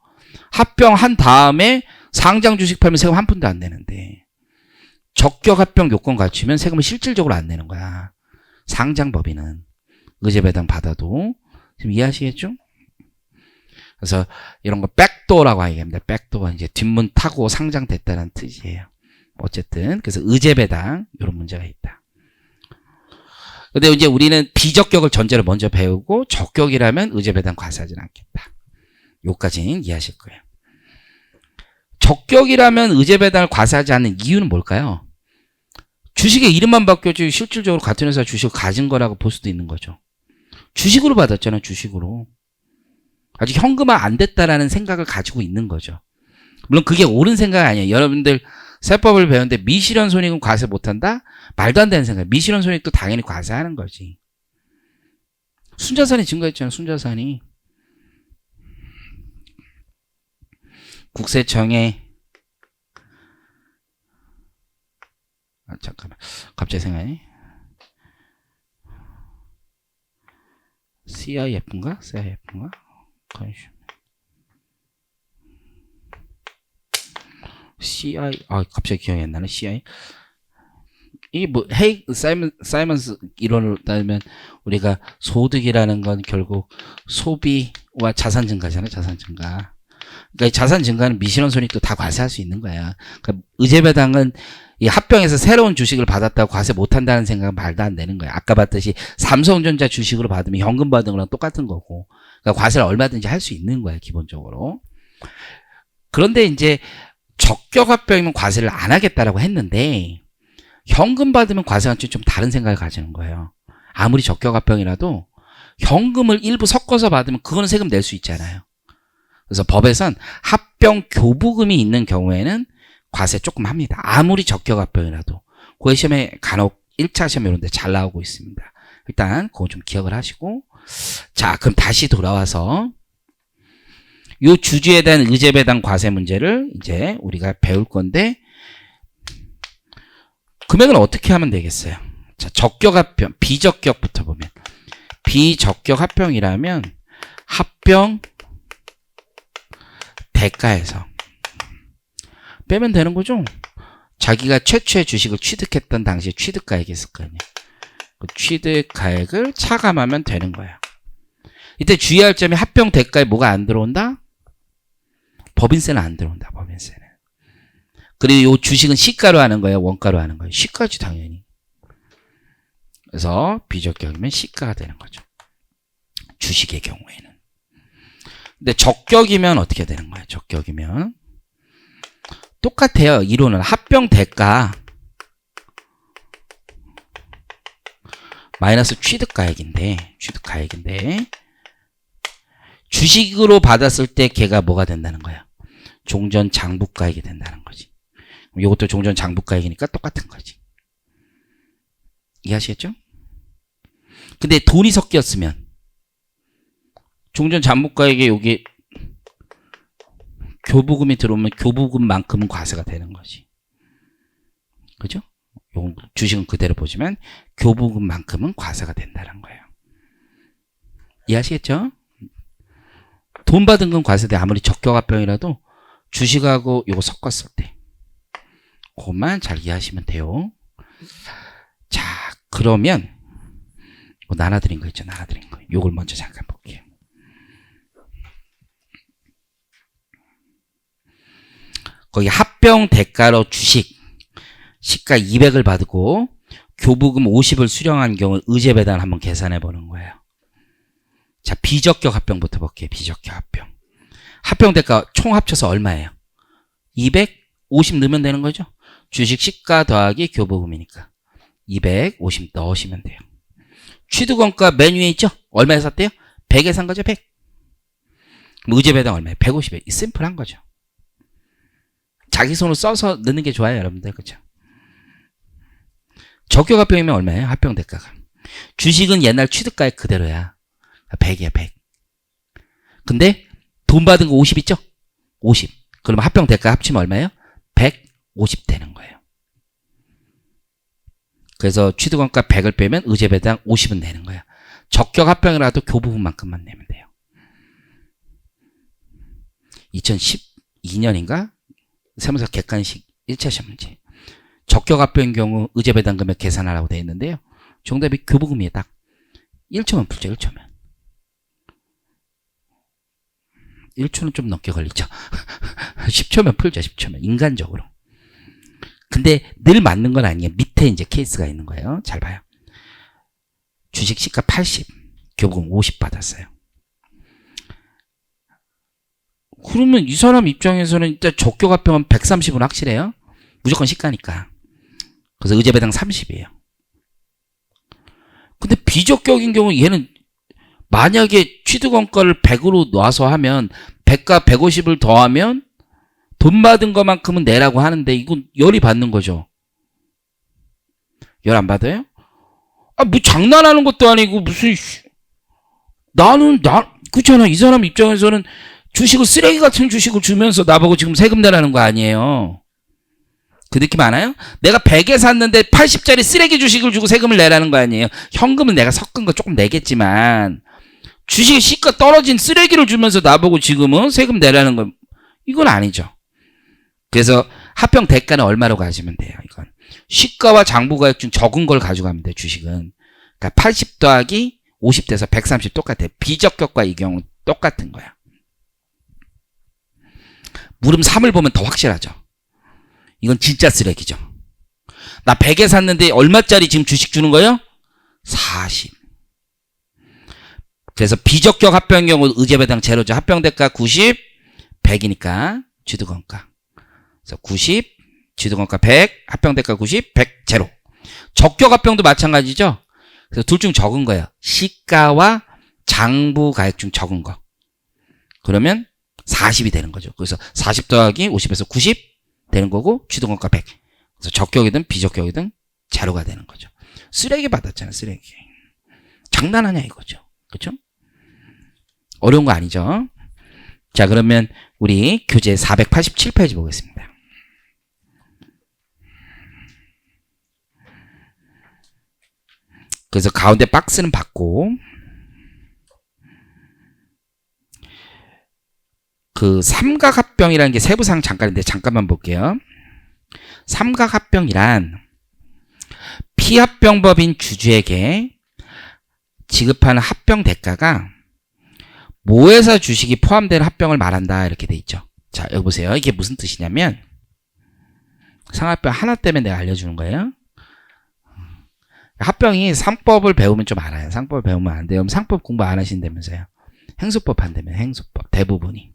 합병한 다음에 상장 주식 팔면 세금 한 푼도 안 내는데 적격 합병 요건 갖추면 세금을 실질적으로 안 내는 거야. 상장법인은 의제배당 받아도. 지금 이해하시겠죠? 그래서 이런 거 백도어라고 하겠습니다. 백도어 이제 뒷문 타고 상장됐다는 뜻이에요. 어쨌든 그래서 의제배당 이런 문제가 있다. 근데 이제 우리는 비적격을 전제로 먼저 배우고 적격이라면 의제배당 과세하지는 않겠다. 요까지는 이해하실 거예요. 적격이라면 의제배당을 과세하지 않는 이유는 뭘까요? 주식의 이름만 바뀌었지 실질적으로 같은 회사 주식을 가진 거라고 볼 수도 있는 거죠. 주식으로 받았잖아요. 주식으로. 아직 현금화 안 됐다라는 생각을 가지고 있는 거죠. 물론 그게 옳은 생각 아니에요. 여러분들 세법을 배우는데 미실현손익은 과세 못한다? 말도 안 되는 생각. 미실현손익도 당연히 과세하는 거지. 순자산이 증가했잖아요. 순자산이. 국세청에 잠깐만 갑자기 생각이 CIF인가? CIF인가? CI 갑자기 기억이 안 나네. CI 이 뭐 사이먼스 이론으로 따르면 우리가 소득이라는 건 결국 소비와 자산 증가잖아요. 자산 증가. 그러니까 자산 증가는 미실현손익도 다 과세할 수 있는 거야. 그러니까 의제배당은 이 합병에서 새로운 주식을 받았다고 과세 못한다는 생각은 말도 안 되는 거야. 아까 봤듯이 삼성전자 주식으로 받으면 현금 받은 거랑 똑같은 거고, 그러니까 과세를 얼마든지 할 수 있는 거야 기본적으로. 그런데 이제 적격 합병이면 과세를 안 하겠다라고 했는데 현금 받으면 과세한 좀 다른 생각을 가지는 거예요. 아무리 적격 합병이라도 현금을 일부 섞어서 받으면 그거는 세금 낼 수 있잖아요. 그래서 법에선 합병 교부금이 있는 경우에는 과세 조금 합니다. 아무리 적격 합병이라도. 그 시험에 간혹 1차 시험 이런 데 잘 나오고 있습니다. 일단 그거 좀 기억을 하시고, 자 그럼 다시 돌아와서 요 주주에 대한 의제배당 과세 문제를 이제 우리가 배울 건데, 금액은 어떻게 하면 되겠어요? 자, 적격 합병, 비적격부터 보면, 비적격 합병이라면 합병 대가에서 빼면 되는 거죠. 자기가 최초의 주식을 취득했던 당시에 취득가액이 있을 거 아니에요. 그 취득가액을 차감하면 되는 거예요. 이때 주의할 점이 합병 대가에 뭐가 안 들어온다? 법인세는 안 들어온다. 법인세는. 그리고 이 주식은 시가로 하는 거예요? 원가로 하는 거예요? 시가지 당연히. 그래서 비적격이면 시가가 되는 거죠. 주식의 경우에는. 근데 적격이면 어떻게 되는 거예요? 적격이면 똑같아요. 이론은 합병 대가 마이너스 취득가액인데 주식으로 받았을 때 걔가 뭐가 된다는 거야? 종전 장부가액이 된다는 거지. 이것도 종전 장부가액이니까 똑같은 거지. 이해하시겠죠? 근데 돈이 섞였으면 종전 장부가액에 여기 교부금이 들어오면 교부금만큼은 과세가 되는 거지. 그죠? 요 주식은 그대로 보시면 교부금만큼은 과세가 된다는 거예요. 이해하시겠죠? 돈 받은 건 과세돼. 아무리 적격합병이라도 주식하고 요거 섞었을 때 그것만 잘 이해하시면 돼요. 자, 그러면 뭐 나눠드린 거 있죠. 나눠드린 거. 요걸 먼저 잠깐 볼게요. 거기 합병 대가로 주식 시가 200을 받고 교부금 50을 수령한 경우 의제배당을 한번 계산해 보는 거예요. 자, 비적격 합병부터 볼게요. 비적격 합병. 합병 대가 총 합쳐서 얼마예요? 250 넣으면 되는 거죠. 주식 시가 더하기 교부금이니까 250 넣으시면 돼요. 취득원가 맨 위에 있죠? 얼마에 샀대요? 100에 산 거죠. 100. 그럼 의제배당 얼마예요? 150에. 이 심플한 거죠. 자기 손으로 써서 넣는 게 좋아요, 여러분들. 그렇죠? 적격 합병이면 얼마예요? 합병 대가가. 주식은 옛날 취득가액 그대로야. 100이야, 100. 근데 돈 받은 거 50 있죠? 50. 그러면 합병 대가 합치면 얼마예요? 150 되는 거예요. 그래서 취득원가 100을 빼면 의제배당 50은 내는 거야. 적격 합병이라도 교부금만큼만 내면 돼요. 2012년인가? 세무사 객관식 1차 시험 문제. 적격 합병인 경우 의제배당 금액 계산하라고 되어 있는데요. 정답이 교부금이에요. 딱 1초면 풀죠. 1초면. 1초는 좀 넘게 걸리죠. 10초면 풀죠. 10초면. 인간적으로. 근데 늘 맞는 건 아니에요. 밑에 이제 케이스가 있는 거예요. 잘 봐요. 주식 시가 80, 교부금 50 받았어요. 그러면 이 사람 입장에서는 일단 적격합병은 130은 확실해요. 무조건 시가니까. 그래서 의제배당 30이에요. 근데 비적격인 경우 얘는 만약에 취득원가를 100으로 놔서 하면 100과 150을 더하면 돈 받은 것만큼은 내라고 하는데 이건 열이 받는 거죠. 열 안 받아요? 아, 뭐 장난하는 것도 아니고 무슨 그렇잖아. 이 사람 입장에서는 주식을 쓰레기 같은 주식을 주면서 나보고 지금 세금 내라는 거 아니에요. 그 느낌 알아요? 내가 100에 샀는데 80짜리 쓰레기 주식을 주고 세금을 내라는 거 아니에요. 현금은 내가 섞은 거 조금 내겠지만 주식 시가 떨어진 쓰레기를 주면서 나보고 지금은 세금 내라는 건 이건 아니죠. 그래서 합병 대가는 얼마로 가시면 돼요. 이건 시가와 장부가액 중 적은 걸 가져가면 돼요. 주식은. 그러니까 80 더하기 50 돼서 130 똑같아요. 비적격과 이 경우 똑같은 거야. 물음 3을 보면 더 확실하죠. 이건 진짜 쓰레기죠. 나 100에 샀는데 얼마짜리 지금 주식 주는 거예요? 40. 그래서 비적격 합병 경우 의제배당 제로죠. 합병대가 90, 100이니까 취득원가. 그래서 90, 취득원가 100, 합병대가 90, 100 제로. 적격 합병도 마찬가지죠. 그래서 둘 중 적은 거예요. 시가와 장부가액 중 적은 거. 그러면 40이 되는 거죠. 그래서 40 더하기 50에서 90 되는 거고 취득원가 100. 그래서 적격이든 비적격이든 제로가 되는 거죠. 쓰레기 받았잖아요. 쓰레기. 장난하냐 이거죠. 그렇죠? 어려운 거 아니죠? 자, 그러면 우리 교재 487페이지 보겠습니다. 그래서 가운데 박스는 받고 그 삼각합병이라는 게 세부사항 잠깐인데 잠깐만 볼게요. 삼각합병이란 피합병법인 주주에게 지급하는 합병 대가가 모회사 주식이 포함된 합병을 말한다 이렇게 돼 있죠. 자, 여기 보세요. 이게 무슨 뜻이냐면 상합병 하나 때문에 내가 알려주는 거예요. 합병이 상법을 배우면 좀 알아요. 상법을 배우면 안 돼요. 상법 공부 안 하신다면서요. 행수법 한다면 행수법 대부분이.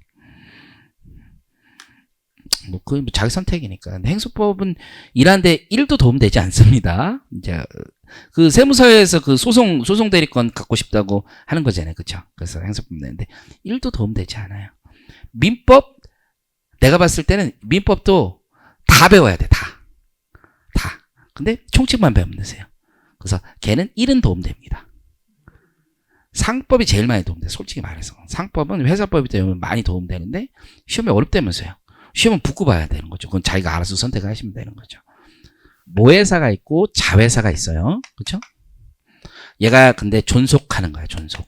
뭐 그 자기 선택이니까. 근데 행수법은 일하는데 1도 도움되지 않습니다. 이제 그 세무서에서 그 소송 대리권 갖고 싶다고 하는 거잖아요. 그렇죠? 그래서 행수법 내는데 1도 도움되지 않아요. 민법 내가 봤을 때는 민법도 다 배워야 돼. 다. 근데 총칙만 배우면 되세요. 그래서 걔는 1은 도움됩니다. 상법이 제일 많이 도움돼. 솔직히 말해서. 상법은 회사법이 되면 많이 도움되는데 시험이 어렵다면서요. 시험은 붙고 봐야 되는 거죠. 그건 자기가 알아서 선택하시면 되는 거죠. 모회사가 있고 자회사가 있어요. 그렇죠? 얘가 근데 존속하는 거예요. 존속.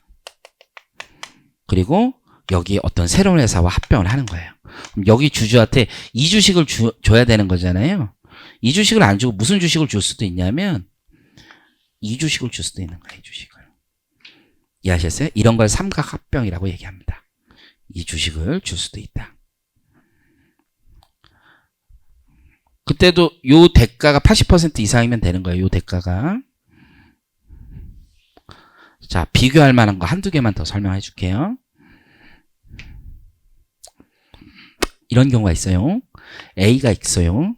그리고 여기 어떤 새로운 회사와 합병을 하는 거예요. 그럼 여기 주주한테 이 주식을 줘야 되는 거잖아요. 이 주식을 안 주고 무슨 주식을 줄 수도 있냐면 이 주식을 줄 수도 있는 거예요. 이 주식을. 이해하셨어요? 이런 걸 삼각합병이라고 얘기합니다. 이 주식을 줄 수도 있다. 그때도 요 대가가 80% 이상이면 되는 거예요. 요 대가가. 자, 비교할 만한 거 한두 개만 더 설명해 줄게요. 이런 경우가 있어요. A가 있어요.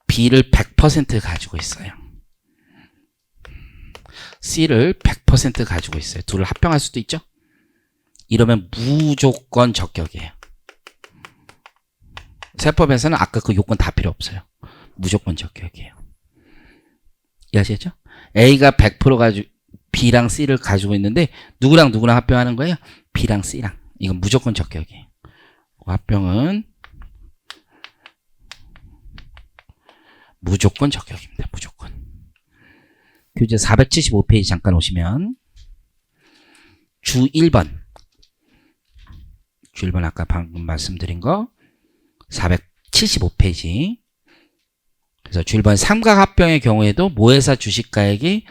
B를 100% 가지고 있어요. C를 100% 가지고 있어요. 둘을 합병할 수도 있죠. 이러면 무조건 적격이에요. 세법에서는 아까 그 요건 다 필요 없어요. 무조건 적격이에요. 이해하시겠죠? A가 100% 가지고 B랑 C를 가지고 있는데 누구랑 합병하는 거예요? B랑 C랑. 이건 무조건 적격이에요. 합병은 무조건 적격입니다. 무조건. 교재 475페이지 잠깐 오시면 주 1번 아까 방금 말씀드린 거 475페이지. 그래서 주 1번 삼각합병의 경우에도 모회사 주식가액이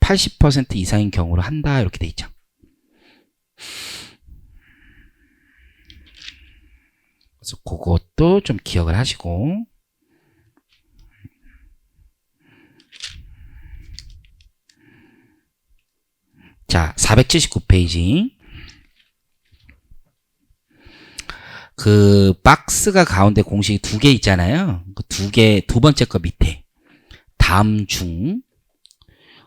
80% 이상인 경우로 한다 이렇게 돼 있죠. 그래서 그것도 좀 기억을 하시고 자, 479페이지. 그 박스가 가운데 공식이 두 개 있잖아요. 그 두 개, 두 번째 거 밑에 다음 중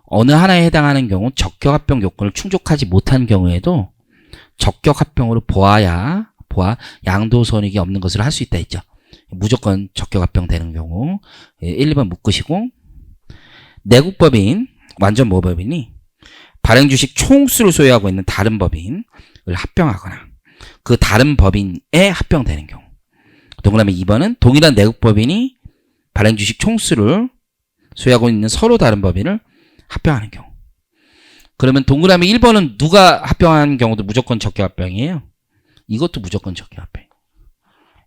어느 하나에 해당하는 경우 적격합병 요건을 충족하지 못한 경우에도 적격합병으로 보아 양도손익이 없는 것으로 할 수 있다 했죠. 무조건 적격합병 되는 경우 1, 2번 묶으시고, 내국법인, 완전 모법인이 발행주식 총수를 소유하고 있는 다른 법인을 합병하거나 그 다른 법인에 합병되는 경우. 동그라미 2번은 동일한 내국법인이 발행주식 총수를 소유하고 있는 서로 다른 법인을 합병하는 경우. 그러면 동그라미 1번은 누가 합병하는 경우도 무조건 적격합병이에요. 이것도 무조건 적격합병.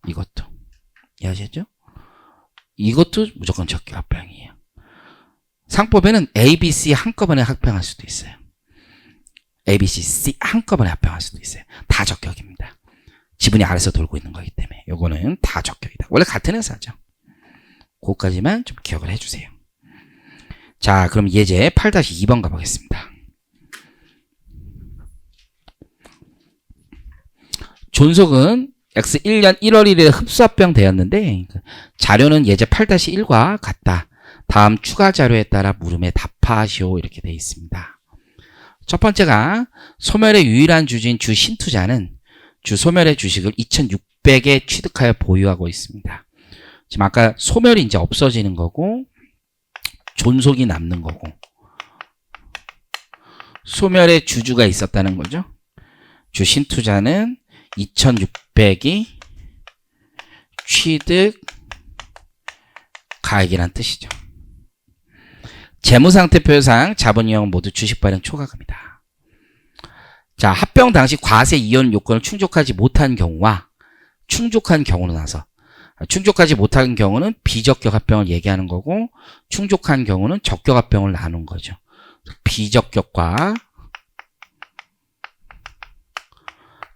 이것도. 이해하셨죠? 이것도 무조건 적격합병이에요. 상법에는 A, B, C 한꺼번에 합병할 수도 있어요. A, B, C 한꺼번에 합병할 수도 있어요. 다 적격입니다. 지분이 아래서 돌고 있는 거기 때문에 요거는 다 적격이다. 원래 같은 회사죠. 그것까지만 좀 기억을 해주세요. 자, 그럼 예제 8-2번 가보겠습니다. 존속은 X1년 1월 1일에 흡수합병 되었는데 자료는 예제 8-1과 같다. 다음 추가 자료에 따라 물음에 답하시오. 이렇게 되어 있습니다. 첫 번째가 소멸의 유일한 주주인 주 신투자는 주 소멸의 주식을 2,600에 취득하여 보유하고 있습니다. 지금 아까 소멸이 이제 없어지는 거고 존속이 남는 거고 소멸의 주주가 있었다는 거죠. 주 신투자는 2,600이 취득 가액이란 뜻이죠. 재무상태표상 자본이용 모두 주식 발행 초과금이다. 자, 합병 당시 과세 이혼 요건을 충족하지 못한 경우와 충족한 경우로 나서, 충족하지 못한 경우는 비적격 합병을 얘기하는 거고 충족한 경우는 적격 합병을 나눈 거죠. 비적격과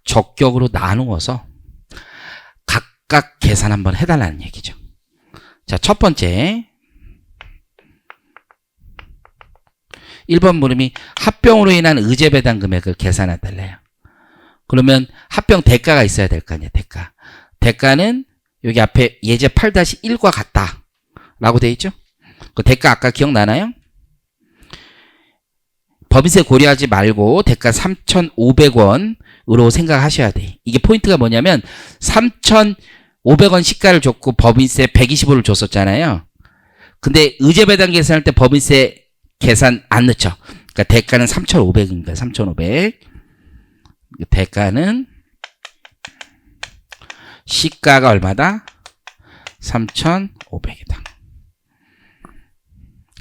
적격으로 나누어서 각각 계산 한번 해달라는 얘기죠. 자, 첫 번째 1번 물음이 합병으로 인한 의제 배당 금액을 계산해 달래요. 그러면 합병 대가가 있어야 될 거 아니에요. 대가는 여기 앞에 예제 8-1과 같다 라고 되어 있죠. 그 대가 아까 기억나나요? 법인세 고려하지 말고 대가 3,500원으로 생각하셔야 돼. 이게 포인트가 뭐냐면 3,500원 시가를 줬고 법인세 125를 줬었잖아요. 근데 의제 배당 계산할 때 법인세 계산 안 넣죠. 그러니까 대가는 3,500입니다. 3,500. 대가는 시가가 얼마다? 3,500이다.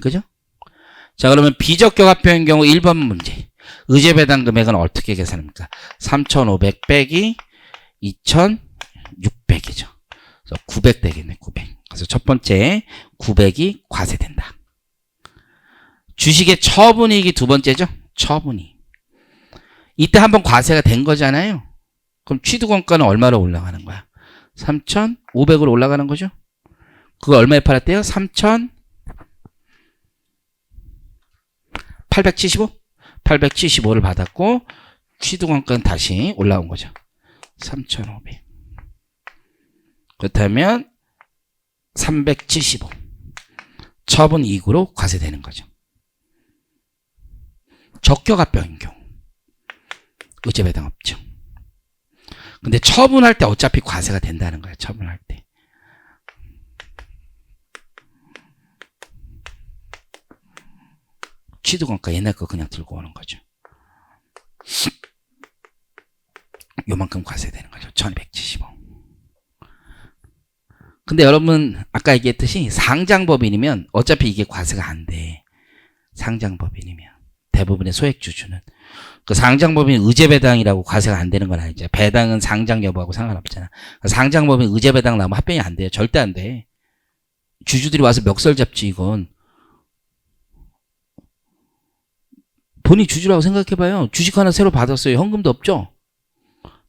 그죠? 자, 그러면 비적격 합병인 경우 1번 문제. 의제 배당 금액은 어떻게 계산합니까? 3,500 빼기 2,600이죠. 그래서 900 되겠네, 900. 그래서 첫 번째 900이 과세된다. 주식의 처분이익이 두 번째죠. 처분이익. 이때 한번 과세가 된 거잖아요. 그럼 취득원가는 얼마로 올라가는 거야? 3,500으로 올라가는 거죠. 그거 얼마에 팔았대요? 3,875? 875를 받았고 취득원가는 다시 올라온 거죠. 3,500. 그렇다면 375. 처분이익으로 과세되는 거죠. 적격합병인 경우 의제 배당 없죠. 근데 처분할 때 어차피 과세가 된다는 거예요. 처분할 때. 취득원가 옛날 거 그냥 들고 오는 거죠. 요만큼 과세되는 거죠. 1275. 근데 여러분 아까 얘기했듯이 상장법인이면 어차피 이게 과세가 안 돼. 상장법인이면. 대부분의 소액주주는. 그 상장법인 의제배당이라고 과세가 안 되는 건 아니죠. 배당은 상장 여부하고 상관없잖아. 상장법인 의제배당 나오면 합병이 안 돼요. 절대 안 돼. 주주들이 와서 멱살 잡지 이건. 본인이 주주라고 생각해봐요. 주식 하나 새로 받았어요. 현금도 없죠.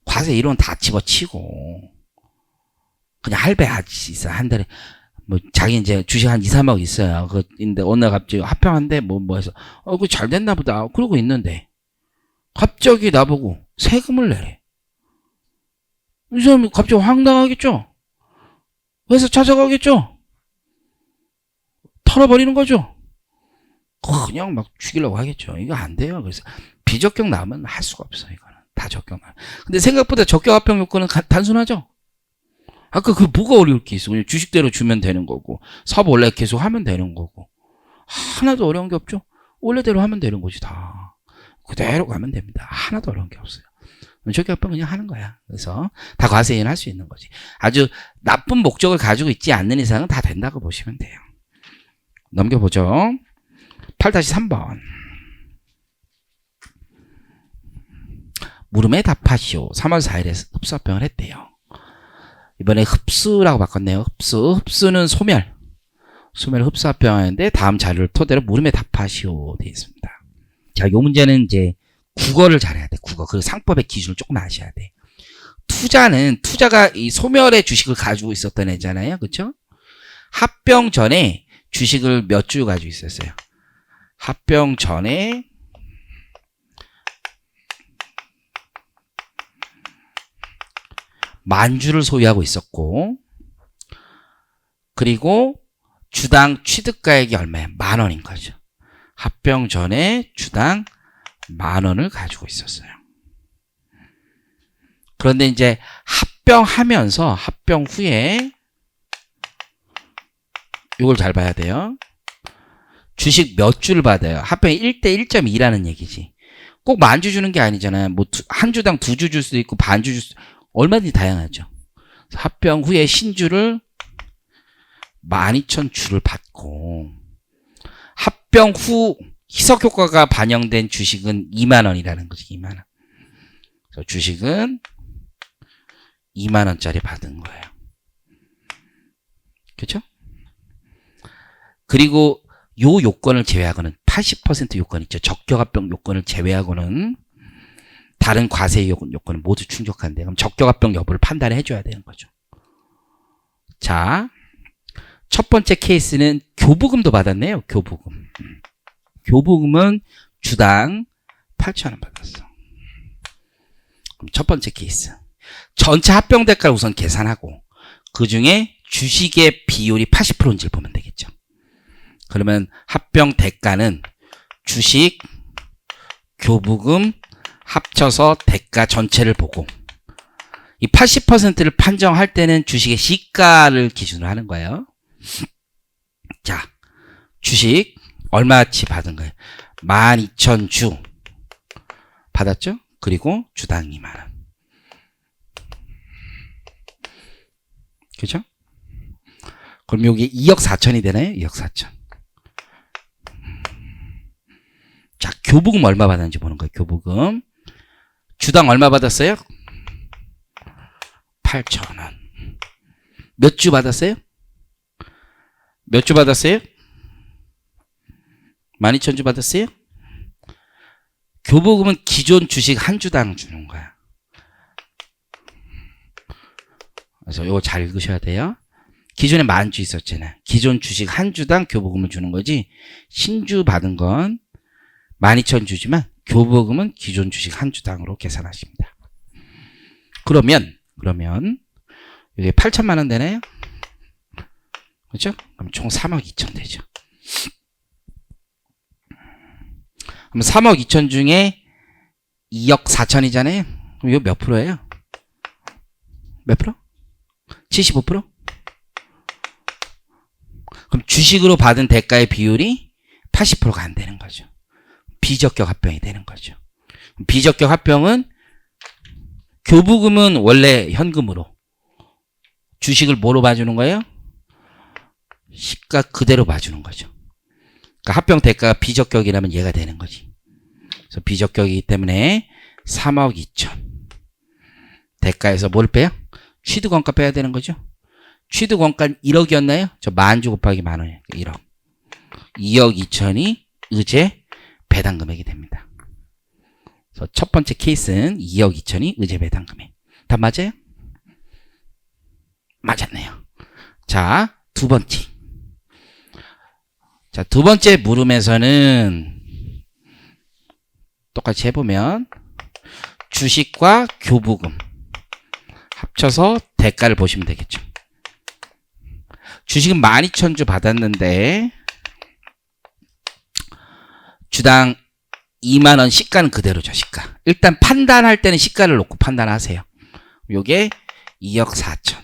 과세 이런 다 집어치고 그냥 할배하지 있어. 한 달에 뭐 자기 이제 주식 한 2, 3억 있어요. 근데 어느 날 갑자기 합병한데 뭐 해서 그거 잘 됐나 보다 그러고 있는데 갑자기 나보고 세금을 내래. 이 사람이 갑자기 황당하겠죠? 회사 찾아가겠죠? 털어버리는 거죠? 그냥 막 죽이려고 하겠죠. 이거 안 돼요. 그래서 비적격 나오면 할 수가 없어요. 이거는 다 적격 나. 근데 생각보다 적격 합병 요건은 단순하죠? 아까 그 뭐가 어려울 게 있어. 그냥 주식대로 주면 되는 거고, 사업 원래 계속 하면 되는 거고. 하나도 어려운 게 없죠? 원래대로 하면 되는 거지, 다. 그대로 가면 됩니다. 하나도 어려운 게 없어요. 적격 합병 그냥 하는 거야. 그래서 다 과세이는 할 수 있는 거지. 아주 나쁜 목적을 가지고 있지 않는 이상은 다 된다고 보시면 돼요. 넘겨보죠. 8-3번. 물음에 답하시오. 3월 4일에 흡수합병을 했대요. 이번에 흡수라고 바꿨네요. 흡수는 소멸. 소멸 흡수합병하는데 다음 자료를 토대로 물음에 답하시오 되어 있습니다. 자, 요 문제는 이제 국어를 잘해야 돼. 국어. 그 상법의 기준을 조금 아셔야 돼. 투자가 이 소멸의 주식을 가지고 있었던 애잖아요. 그쵸? 합병 전에 주식을 몇 주 가지고 있었어요. 합병 전에 만주를 소유하고 있었고, 그리고 주당 취득가액이 얼마야? 10,000원인 거죠. 합병 전에 주당 10,000원을 가지고 있었어요. 그런데 이제 합병하면서 합병 후에 이걸 잘 봐야 돼요. 주식 몇 주를 받아요? 합병이 1대 1.2라는 얘기지. 꼭 만주 주는 게 아니잖아요. 뭐 한 주당 2주 줄 수도 있고 반주 줄 수도 있고 얼마든지 다양하죠. 합병 후에 신주를 12,000주를 받고, 합병 후 희석효과가 반영된 주식은 20,000원이라는 거지. 20,000원. 그래서 주식은 20,000원짜리 받은 거예요. 그렇죠? 그리고 요 요건을 제외하고는 80% 요건 있죠. 적격합병 요건을 제외하고는 다른 과세 요건은 모두 충족한데, 그럼 적격합병 여부를 판단해 줘야 되는 거죠. 자, 첫 번째 케이스는 교부금도 받았네요. 교부금. 교부금은 주당 8,000원 받았어. 그럼 첫 번째 케이스. 전체 합병 대가를 우선 계산하고 그 중에 주식의 비율이 80%인지를 보면 되겠죠. 그러면 합병 대가는 주식, 교부금 합쳐서 대가 전체를 보고, 이 80%를 판정할 때는 주식의 시가를 기준으로 하는 거예요. 자, 주식 얼마치 받은 거예요? 12,000주 받았죠? 그리고 주당 20,000원. 그죠? 그럼 여기 2억 4천이 되나요? 2억 4천. 자, 교부금 얼마 받았는지 보는 거예요. 교부금. 주당 얼마 받았어요? 8,000원. 몇 주 받았어요? 몇 주 받았어요? 12,000주 받았어요? 교부금은 기존 주식 한 주당 주는 거야. 그래서 이거 잘 읽으셔야 돼요. 기존에 10,000주 있었잖아요. 기존 주식 한 주당 교부금을 주는 거지, 신주 받은 건 12,000주지만 교부금은 기존 주식 한 주당으로 계산하십니다. 그러면 이게 8,000만 원 되나요? 그렇죠? 그럼 총 3억 2천 되죠. 그럼 3억 2천 중에 2억 4천이잖아요. 그럼 이거 몇 프로예요? 몇 프로? 75%? 그럼 주식으로 받은 대가의 비율이 80%가 안 되는 거죠. 비적격 합병이 되는 거죠. 비적격 합병은 교부금은 원래 현금으로, 주식을 뭐로 봐주는 거예요? 시가 그대로 봐주는 거죠. 그러니까 합병 대가가 비적격이라면 얘가 되는 거지. 그래서 비적격이기 때문에 3억 2천. 대가에서 뭘 빼요? 취득원가 빼야 되는 거죠. 취득원가 1억이었나요? 저 10,000주 곱하기 10,000원이에요. 1억. 2억 2천이 의제 배당 금액이 됩니다. 그래서 첫 번째 케이스는 2억 2천이 의제 배당 금액. 다 맞아요? 맞았네요. 자, 두 번째. 자, 두 번째 물음에서는 똑같이 해보면 주식과 교부금 합쳐서 대가를 보시면 되겠죠. 주식은 12,000주 받았는데 주당 2만원 시가는 그대로죠. 시가. 일단 판단할 때는 시가를 놓고 판단하세요. 요게 2억 4천.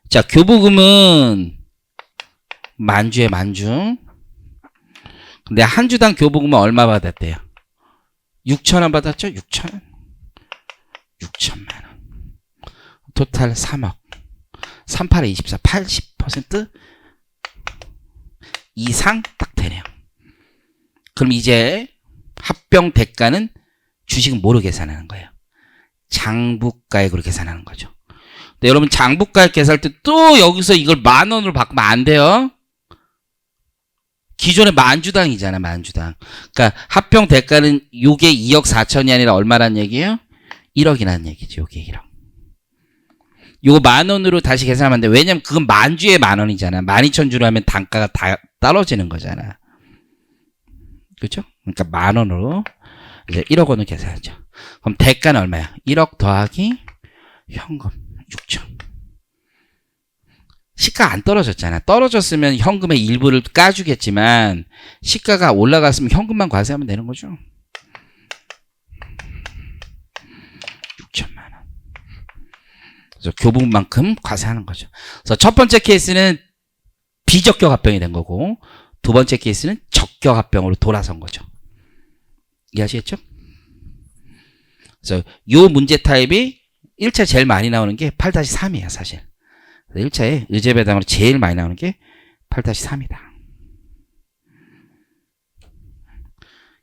자, 교부금은 만주에 만주. 근데 한 주당 교부금은 얼마 받았대요? 6천원 받았죠? 6천원. 6천만원. 토탈 3억. 38에 24, 80% 이상 딱 되네요. 그럼 이제 합병 대가는 주식은 뭐로 계산하는 거예요? 장부가액으로 계산하는 거죠. 근데 여러분 장부가액 계산할 때 또 여기서 이걸 10,000원으로 바꾸면 안 돼요. 기존에 만주당이잖아, 만주당. 그러니까 합병 대가는 요게 2억 4천이 아니라 얼마란 얘기예요? 1억이라는 얘기죠. 요게 1억. 요거 10,000원으로 다시 계산하면 안 돼. 왜냐면 그건 만주에 10,000원이잖아. 12,000주로 하면 단가가 다 떨어지는 거잖아. 그렇죠? 그러니까 10,000원으로 이제 1억 원을 계산하죠. 그럼 대가는 얼마야? 1억 더하기 현금 6천. 시가 안 떨어졌잖아. 떨어졌으면 현금의 일부를 까주겠지만 시가가 올라갔으면 현금만 과세하면 되는 거죠. 6천만 원. 그래서 교부금만큼 과세하는 거죠. 그래서 첫 번째 케이스는 비적격 합병이 된 거고 두 번째 케이스는 적격 합병으로 돌아선 거죠. 이해하시겠죠? 그래서 요 문제 타입이 1차 제일 많이 나오는 게 8-3이에요, 사실. 1차에 의제배당으로 제일 많이 나오는 게 8-3이다.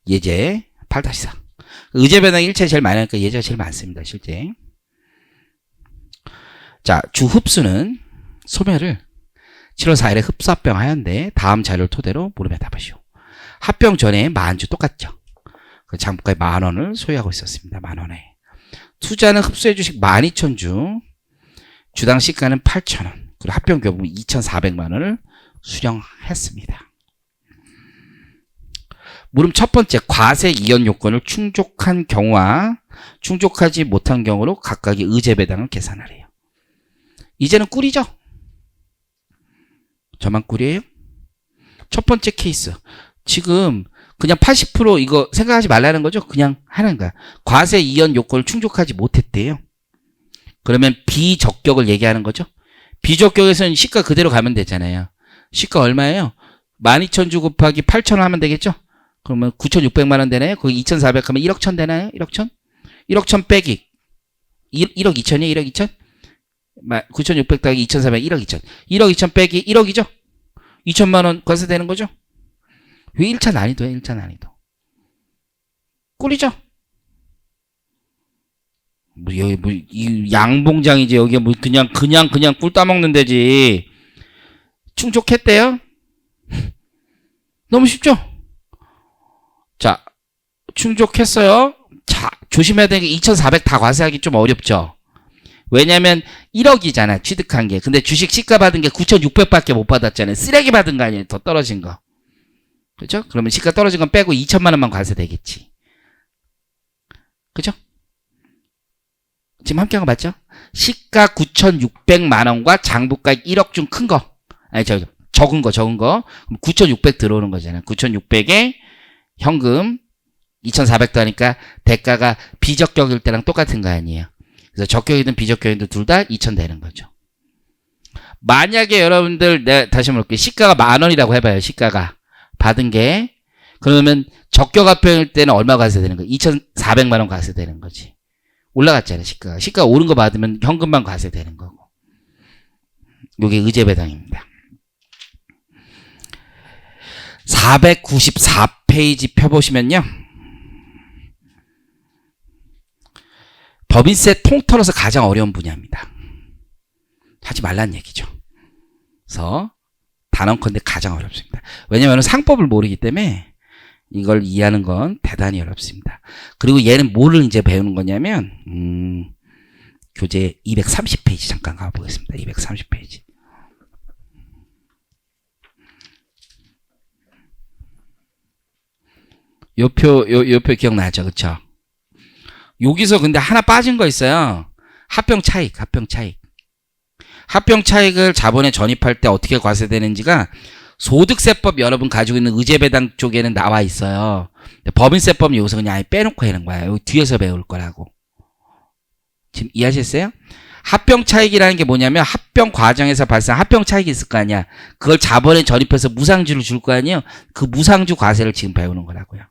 예제 8-4. 의제배당이 1차에 제일 많이 나오니까 예제가 제일 많습니다, 실제. 자, 주 흡수는 소멸을 7월 4일에 흡수합병 하였는데 다음 자료를 토대로 물음에 답하시오. 합병 전에 만주 똑같죠. 장부가에 10,000원을 소유하고 있었습니다. 10,000원에. 투자는 흡수해 주식 12,000주. 주당 시가는 8,000원. 그리고 합병 교부금 2,400만 원을 수령했습니다. 물음 첫 번째, 과세 이연 요건을 충족한 경우와 충족하지 못한 경우로 각각의 의제배당을 계산하래요. 이제는 꿀이죠? 저만 꿀이에요? 첫 번째 케이스. 지금 그냥 80% 이거 생각하지 말라는 거죠? 그냥 하는 거야. 과세 이연 요건을 충족하지 못했대요. 그러면 비적격을 얘기하는 거죠? 비적격에서는 시가 그대로 가면 되잖아요. 시가 얼마예요? 12,000주 곱하기 8,000원 하면 되겠죠? 그러면 9,600만 원 되나요? 거기 2,400 하면 1억 1,000 되나요? 1억 1,000? 1억 1,000 빼기 1억 2천이에요? 1억 2천? 9,600 더하기 2,400 1억 2천. 1억 2천 빼기 1억이죠? 2천만 원 과세되는 거죠? 왜 1차 난이도예요? 1차 난이도. 꿀이죠? 여기 이 양봉장이지. 여기 그냥 꿀 따먹는 데지. 충족했대요? 너무 쉽죠? 자, 충족했어요. 자, 조심해야 되는 게 2,400 다 과세하기 좀 어렵죠? 왜냐면 1억이잖아, 취득한 게. 근데 주식 시가 받은 게 9,600밖에 못 받았잖아요. 쓰레기 받은 거 아니에요, 더 떨어진 거. 그죠? 그러면 시가 떨어진 건 빼고 2천만 원만 과세되겠지. 그죠? 지금 함께 한 거 맞죠? 시가 9,600만 원과 장부가액 1억 중 큰 거. 아니, 적은 거. 그럼 9,600 들어오는 거잖아요. 9,600에 현금 2,400 더하니까 대가가 비적격일 때랑 똑같은 거 아니에요. 그래서 적격이든 비적격이든 둘 다 2,000 되는 거죠. 만약에 여러분들, 내가 다시 한번 볼게요. 시가가 10,000원이라고 해봐요. 시가가. 받은 게. 그러면 적격합병일 때는 얼마 과세되는 거예요? 2,400만 원 과세되는 거지. 올라갔잖아요, 시가가. 시가가 오른 거 받으면 현금만 과세되는 거고. 요게 의제배당입니다. 494페이지 펴보시면요. 법인세 통틀어서 가장 어려운 분야입니다. 하지 말라는 얘기죠. 그래서 단언컨대 가장 어렵습니다. 왜냐하면 상법을 모르기 때문에 이걸 이해하는 건 대단히 어렵습니다. 그리고 얘는 뭐를 이제 배우는 거냐면 교재 230페이지 잠깐 가보겠습니다. 230페이지. 요 표 기억나죠? 그쵸? 여기서 근데 하나 빠진 거 있어요. 합병 차익, 합병 차익. 합병 차익을 자본에 전입할 때 어떻게 과세되는지가 소득세법 여러분 가지고 있는 의제배당 쪽에는 나와 있어요. 법인세법은 여기서 그냥 아예 빼놓고 하는 거야. 여기 뒤에서 배울 거라고. 지금 이해하셨어요? 합병 차익이라는 게 뭐냐면 합병 과정에서 발생한 합병 차익이 있을 거 아니야. 그걸 자본에 전입해서 무상주를 줄 거 아니에요. 그 무상주 과세를 지금 배우는 거라고요.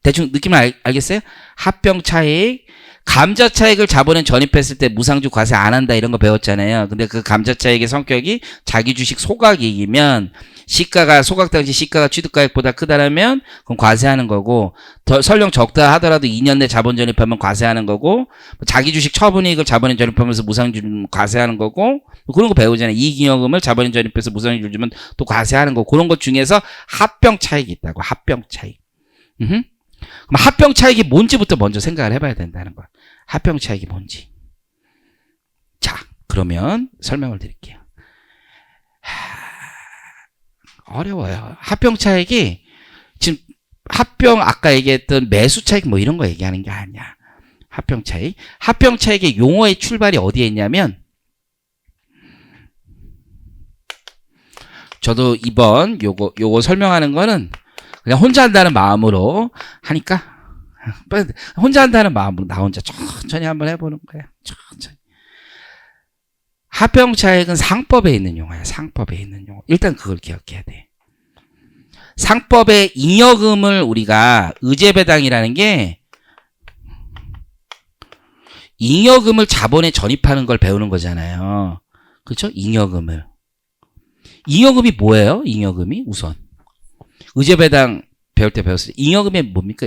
대충 느낌을 알겠어요? 합병 차익, 감자 차익을 자본에 전입했을 때 무상주 과세 안 한다 이런 거 배웠잖아요. 근데 그 감자 차익의 성격이 자기 주식 소각이익이면 시가가 소각 당시 시가가 취득가액보다 크다라면 그럼 과세하는 거고, 설령 적다 하더라도 2년 내 자본 전입하면 과세하는 거고, 자기 주식 처분이익을 자본에 전입하면서 무상주 과세하는 거고, 그런 거 배우잖아요. 이익잉여금을 자본에 전입해서 무상주 주면 또 과세하는 거. 그런 것 중에서 합병 차익이 있다고. 합병 차익. 그럼 합병 차익이 뭔지부터 먼저 생각을 해봐야 된다는 거야. 합병 차익이 뭔지. 자, 그러면 설명을 드릴게요. 어려워요. 합병 차익이 지금 합병 아까 얘기했던 매수 차익 뭐 이런 거 얘기하는 게 아니야. 합병 차익. 합병 차익의 용어의 출발이 어디에 있냐면, 저도 이번 요거 설명하는 거는 그냥 혼자 한다는 마음으로 하니까, 혼자 한다는 마음으로 나 혼자 천천히 한번 해보는 거야. 천천히. 합병 차익은 상법에 있는 용어야. 상법에 있는 용어. 일단 그걸 기억해야 돼. 상법의 잉여금을 우리가 의제배당이라는 게 잉여금을 자본에 전입하는 걸 배우는 거잖아요. 그렇죠? 잉여금을. 잉여금이 뭐예요? 잉여금이 우선. 의제배당 배울 때 배웠어요. 잉여금이 뭡니까?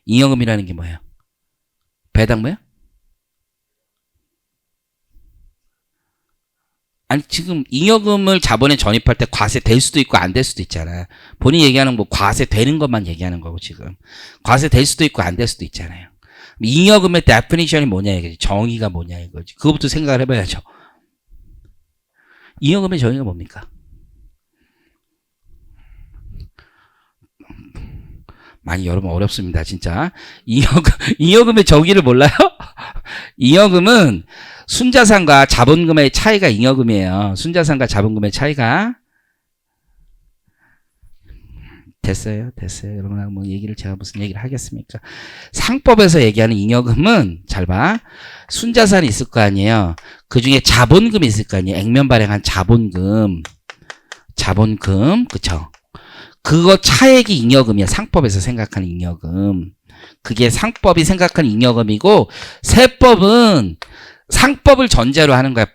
잉여금이라는 게 뭐예요? 배당 뭐야? 아니 지금 잉여금을 자본에 전입할 때 과세 될 수도 있고 안 될 수도 있잖아. 본인이 얘기하는 뭐 과세 되는 것만 얘기하는 거고 지금. 과세 될 수도 있고 안 될 수도 있잖아요. 잉여금의 데피니션이 뭐냐 이거지. 정의가 뭐냐 이거지. 그거부터 생각을 해봐야죠. 잉여금의 정의가 뭡니까? 많이 여러분 어렵습니다. 진짜. 잉여금의 정의를 몰라요? 잉여금은 순자산과 자본금의 차이가 잉여금이에요. 순자산과 자본금의 차이가. 됐어요. 여러분 뭐 얘기를 제가 무슨 얘기를 하겠습니까? 상법에서 얘기하는 잉여금은 잘 봐. 순자산이 있을 거 아니에요. 그 중에 자본금이 있을 거 아니에요. 액면 발행한 자본금, 그쵸? 그거 차액이 잉여금이야. 상법에서 생각하는 잉여금. 그게 상법이 생각하는 잉여금이고, 세법은 상법을 전제로 하는 거야.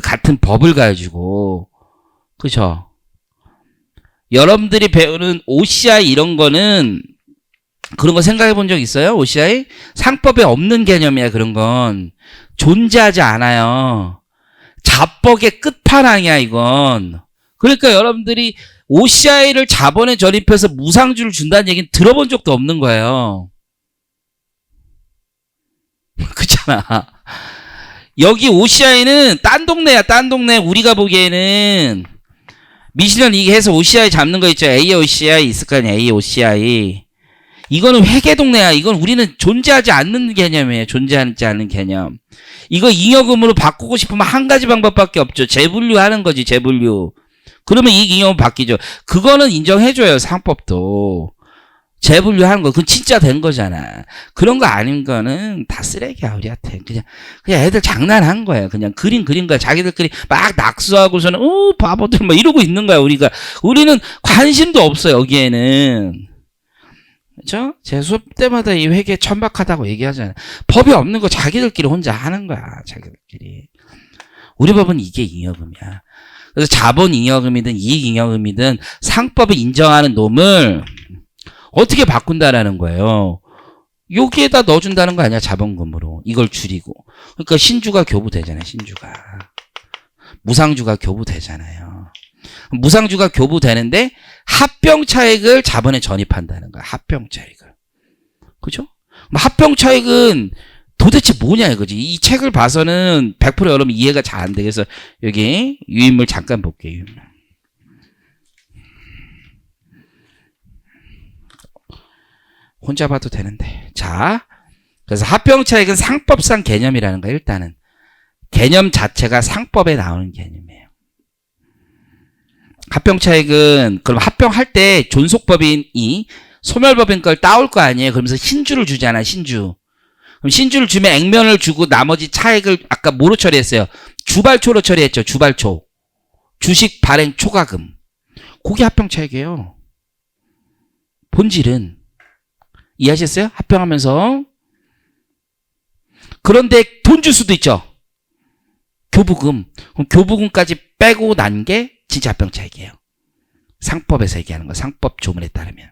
같은 법을 가지고. 그죠? 여러분들이 배우는 OCI 이런 거는 그런 거 생각해 본 적 있어요? OCI? 상법에 없는 개념이야. 그런 건 존재하지 않아요. 자뻑의 끝판왕이야 이건. 그러니까 여러분들이 OCI를 자본에 전입해서 무상주를 준다는 얘기는 들어본 적도 없는 거예요. 그렇잖아. 여기 OCI는 딴 동네야. 딴 동네. 우리가 보기에는 미실현 이게 해서 OCI 잡는 거 있죠. AOCI 있을 거 아니야. AOCI. 이거는 회계 동네야. 이건 우리는 존재하지 않는 개념이에요. 존재하지 않는 개념. 이거 잉여금으로 바꾸고 싶으면 한 가지 방법밖에 없죠. 재분류하는 거지. 재분류. 그러면 이 잉여금 바뀌죠. 그거는 인정해줘요. 상법도. 재분류하는 거. 그건 진짜 된 거잖아. 그런 거 아닌 거는 다 쓰레기야. 우리한테. 그냥 애들 장난한 거야. 그냥 그린 거야. 자기들끼리 막 낙수하고서는 바보들 막 이러고 있는 거야. 우리는 관심도 없어. 여기에는. 그렇죠? 제 수업 때마다 이 회계 천박하다고 얘기하잖아요. 법이 없는 거 자기들끼리 혼자 하는 거야. 자기들끼리. 우리 법은 이게 잉여금이야. 그래서 자본 잉여금이든 이익 잉여금이든 상법이 인정하는 놈을 어떻게 바꾼다라는 거예요. 여기에다 넣어준다는 거 아니야. 자본금으로. 이걸 줄이고. 그러니까 신주가 교부되잖아요. 신주가. 무상주가 교부되잖아요. 무상주가 교부되는데 합병 차익을 자본에 전입한다는 거야. 합병 차익을. 그죠? 합병 차익은 도대체 뭐냐 이거지. 이 책을 봐서는 100% 여러분 이해가 잘 안 돼. 그래서 여기 유인물 잠깐 볼게요. 유인물. 혼자 봐도 되는데. 자, 그래서 합병차익은 상법상 개념이라는 거예요. 일단은 개념 자체가 상법에 나오는 개념이에요. 합병차익은 그럼 합병할 때 존속법인이 소멸법인 걸 따올 거 아니에요. 그러면서 신주를 주잖아. 신주. 그럼 신주를 주면 액면을 주고 나머지 차익을 아까 뭐로 처리했어요? 주발초로 처리했죠. 주발초. 주식 발행 초과금. 그게 합병차익이에요. 본질은. 이해하셨어요? 합병하면서. 그런데 돈 줄 수도 있죠. 교부금. 그럼 교부금까지 빼고 난 게 진짜 합병차익이에요. 상법에서 얘기하는 거. 상법 조문에 따르면.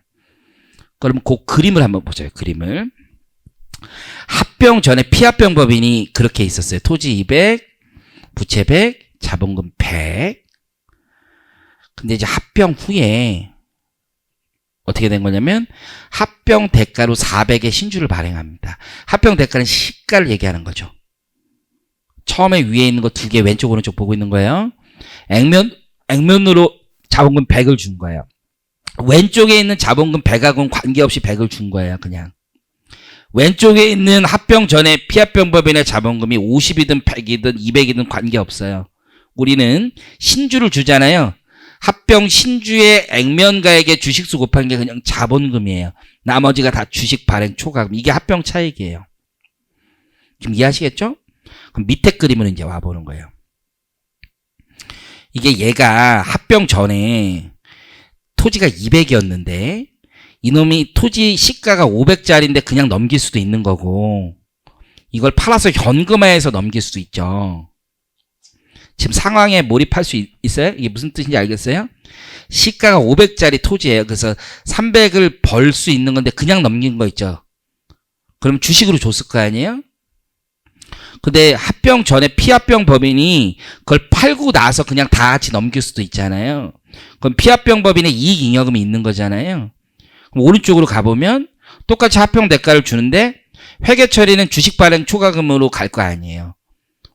그러면 그 그림을 한번 보자요. 그림을. 합병 전에 피합병법인이 그렇게 있었어요. 토지 200, 부채 100, 자본금 100. 근데 이제 합병 후에 어떻게 된 거냐면 합병 대가로 400의 신주를 발행합니다. 합병 대가는 시가를 얘기하는 거죠. 처음에 위에 있는 거 2개 왼쪽 오른쪽 보고 있는 거예요. 액면으로 자본금 100을 준 거예요. 왼쪽에 있는 자본금 100하고는 관계없이 100을 준 거예요. 그냥. 왼쪽에 있는 합병 전에 피합병법인의 자본금이 50이든 100이든 200이든 관계없어요. 우리는 신주를 주잖아요. 합병 신주의 액면가액의 주식수 곱한 게 그냥 자본금이에요. 나머지가 다 주식 발행 초과금. 이게 합병 차익이에요. 지금 이해하시겠죠? 그럼 밑에 그림으로 이제 와보는 거예요. 이게 얘가 합병 전에 토지가 200이었는데 이놈이 토지 시가가 500짜리인데 그냥 넘길 수도 있는 거고 이걸 팔아서 현금화해서 넘길 수도 있죠. 지금 상황에 몰입할 수 있어요? 이게 무슨 뜻인지 알겠어요? 시가가 500짜리 토지예요. 그래서 300을 벌 수 있는 건데 그냥 넘긴 거 있죠. 그럼 주식으로 줬을 거 아니에요? 근데 합병 전에 피합병 법인이 그걸 팔고 나서 그냥 다 같이 넘길 수도 있잖아요. 그럼 피합병 법인의 이익잉여금이 있는 거잖아요. 그럼 오른쪽으로 가보면 똑같이 합병 대가를 주는데 회계 처리는 주식 발행 초과금으로 갈 거 아니에요.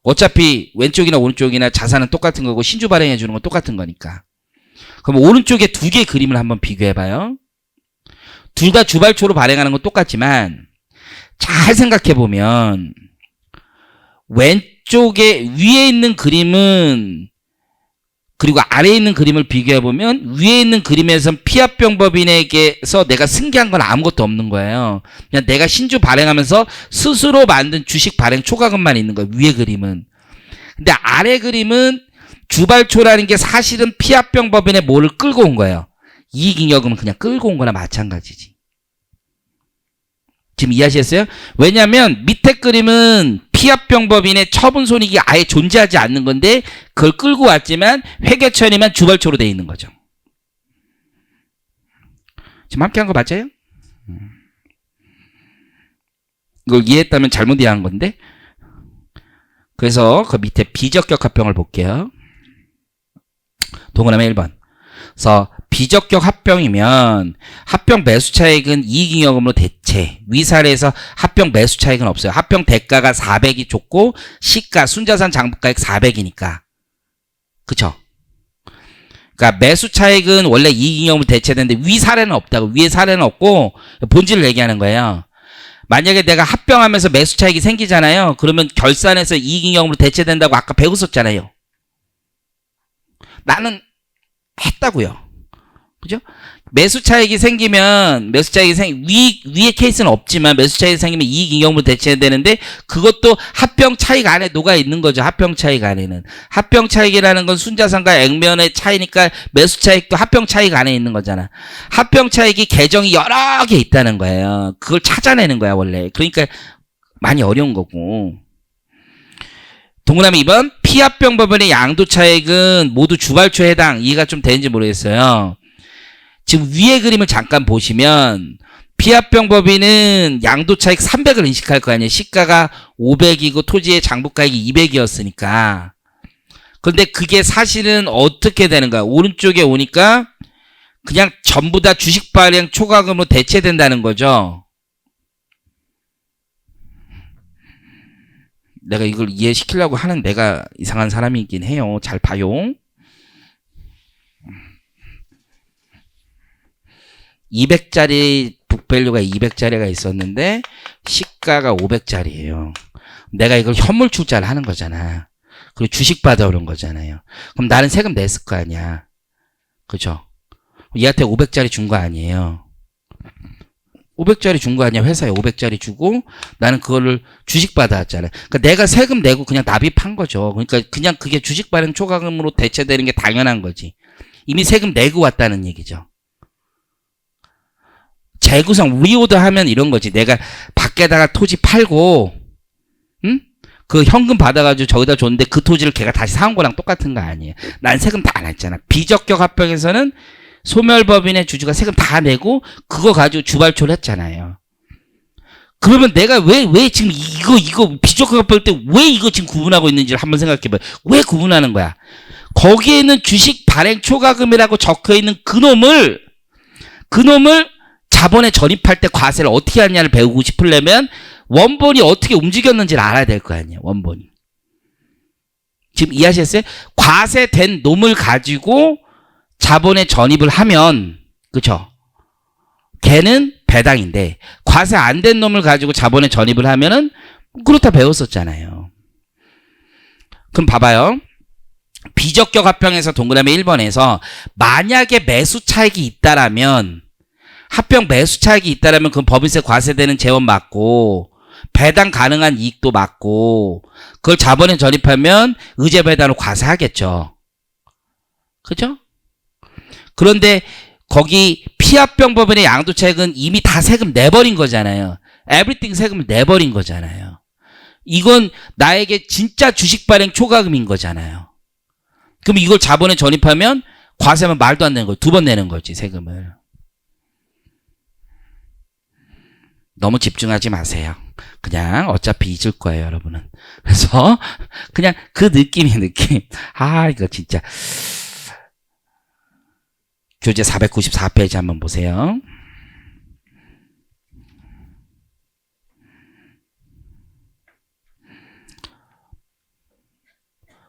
어차피 왼쪽이나 오른쪽이나 자산은 똑같은 거고 신주 발행해 주는 건 똑같은 거니까. 그럼 오른쪽에 2개 그림을 한번 비교해 봐요. 둘 다 주발초로 발행하는 건 똑같지만 잘 생각해 보면 왼쪽에 위에 있는 그림은 그리고 아래에 있는 그림을 비교해 보면 위에 있는 그림에선 피합병법인에게서 내가 승계한 건 아무것도 없는 거예요. 그냥 내가 신주 발행하면서 스스로 만든 주식 발행 초과금만 있는 거예요. 위에 그림은. 근데 아래 그림은 주발초라는 게 사실은 피합병법인에 뭐를 끌고 온 거예요. 이익잉여금은 그냥 끌고 온 거나 마찬가지지. 지금 이해하시겠어요? 왜냐하면 밑에 그림은 피합병법인의 처분손익이 아예 존재하지 않는 건데 그걸 끌고 왔지만 회계처리만 주발초로 되어 있는 거죠. 지금 함께 한 거 맞아요? 이걸 이해했다면 잘못 이해한 건데. 그래서 그 밑에 비적격 합병을 볼게요. 동그라미 1번. 그래서 비적격 합병이면 합병 매수 차익은 이익잉여금으로 대체. 위 사례에서 합병 매수 차익은 없어요. 합병 대가가 400이 줬고 시가 순자산 장부가액 400이니까. 그쵸? 그러니까 매수 차익은 원래 이익잉여금으로 대체되는데 위 사례는 없다고. 위에 사례는 없고 본질을 얘기하는 거예요. 만약에 내가 합병하면서 매수 차익이 생기잖아요. 그러면 결산해서 이익잉여금으로 대체된다고 아까 배웠었잖아요. 나는 했다고요. 그죠? 매수 차익이 생기면 위의 케이스는 없지만 매수 차익이 생기면 이익잉여금으로 대체해야 되는데 그것도 합병 차익 안에 녹아 있는 거죠. 합병 차익 안에는. 합병 차익이라는 건 순자산과 액면의 차이니까 매수 차익도 합병 차익 안에 있는 거잖아. 합병 차익이 계정이 여러 개 있다는 거예요. 그걸 찾아내는 거야 원래. 그러니까 많이 어려운 거고. 동그라미 2번. 피합병법인의 양도차익은 모두 주발초에 해당. 이해가 좀 되는지 모르겠어요. 지금 위에 그림을 잠깐 보시면 피합병법인은 양도차익 300을 인식할 거 아니에요. 시가가 500이고 토지의 장부가액이 200이었으니까. 그런데 그게 사실은 어떻게 되는 거야? 오른쪽에 오니까 그냥 전부 다 주식 발행 초과금으로 대체된다는 거죠. 내가 이걸 이해시키려고 하는 내가 이상한 사람이긴 해요. 잘 봐요. 200짜리 북밸류가 200짜리가 있었는데 시가가 500짜리예요. 내가 이걸 현물 출자를 하는 거잖아. 그리고 주식 받아오는 거잖아요. 그럼 나는 세금 냈을 거 아니야. 그죠? 얘한테 500짜리 준 거 아니에요. 500짜리 준 거 아니야. 회사에 500짜리 주고 나는 그거를 주식 받아왔잖아요. 그러니까 내가 세금 내고 그냥 납입한 거죠. 그러니까 그냥 그게 주식 발행 초과금으로 대체되는 게 당연한 거지. 이미 세금 내고 왔다는 얘기죠. 재구성, 리오더 하면 이런 거지. 내가 밖에다가 토지 팔고, 응? 그 현금 받아가지고 저기다 줬는데 그 토지를 걔가 다시 사온 거랑 똑같은 거 아니에요. 난 세금 다 안 했잖아. 비적격 합병에서는 소멸법인의 주주가 세금 다 내고 그거 가지고 주발초를 했잖아요. 그러면 내가 왜 지금 이거 비적격 합병 때 왜 이거 지금 구분하고 있는지를 한번 생각해봐요. 왜 구분하는 거야? 거기에는 주식 발행 초과금이라고 적혀있는 그놈을 자본에 전입할 때 과세를 어떻게 하냐를 배우고 싶으려면 원본이 어떻게 움직였는지를 알아야 될 거 아니에요. 원본이. 지금 이해하셨어요? 과세된 놈을 가지고 자본에 전입을 하면, 그쵸? 걔는 배당인데 과세 안 된 놈을 가지고 자본에 전입을 하면은 그렇다 배웠었잖아요. 그럼 봐봐요. 비적격 합병에서 동그라미 1번에서 만약에 매수 차익이 있다라면 합병 매수 차익이 있다라면 그건 법인세 과세되는 재원 맞고 배당 가능한 이익도 맞고 그걸 자본에 전입하면 의제 배당으로 과세하겠죠. 그죠? 그런데 거기 피합병 법인의 양도차익은 이미 다 세금 내버린 거잖아요. 에브리띵 세금을 내버린 거잖아요. 이건 나에게 진짜 주식 발행 초과금인 거잖아요. 그럼 이걸 자본에 전입하면 과세하면 말도 안 되는 거예요. 2번 내는 거지, 세금을. 너무 집중하지 마세요. 그냥 어차피 잊을 거예요, 여러분은. 그래서 그냥 그 느낌. 아, 이거 진짜. 교재 494페이지 한번 보세요.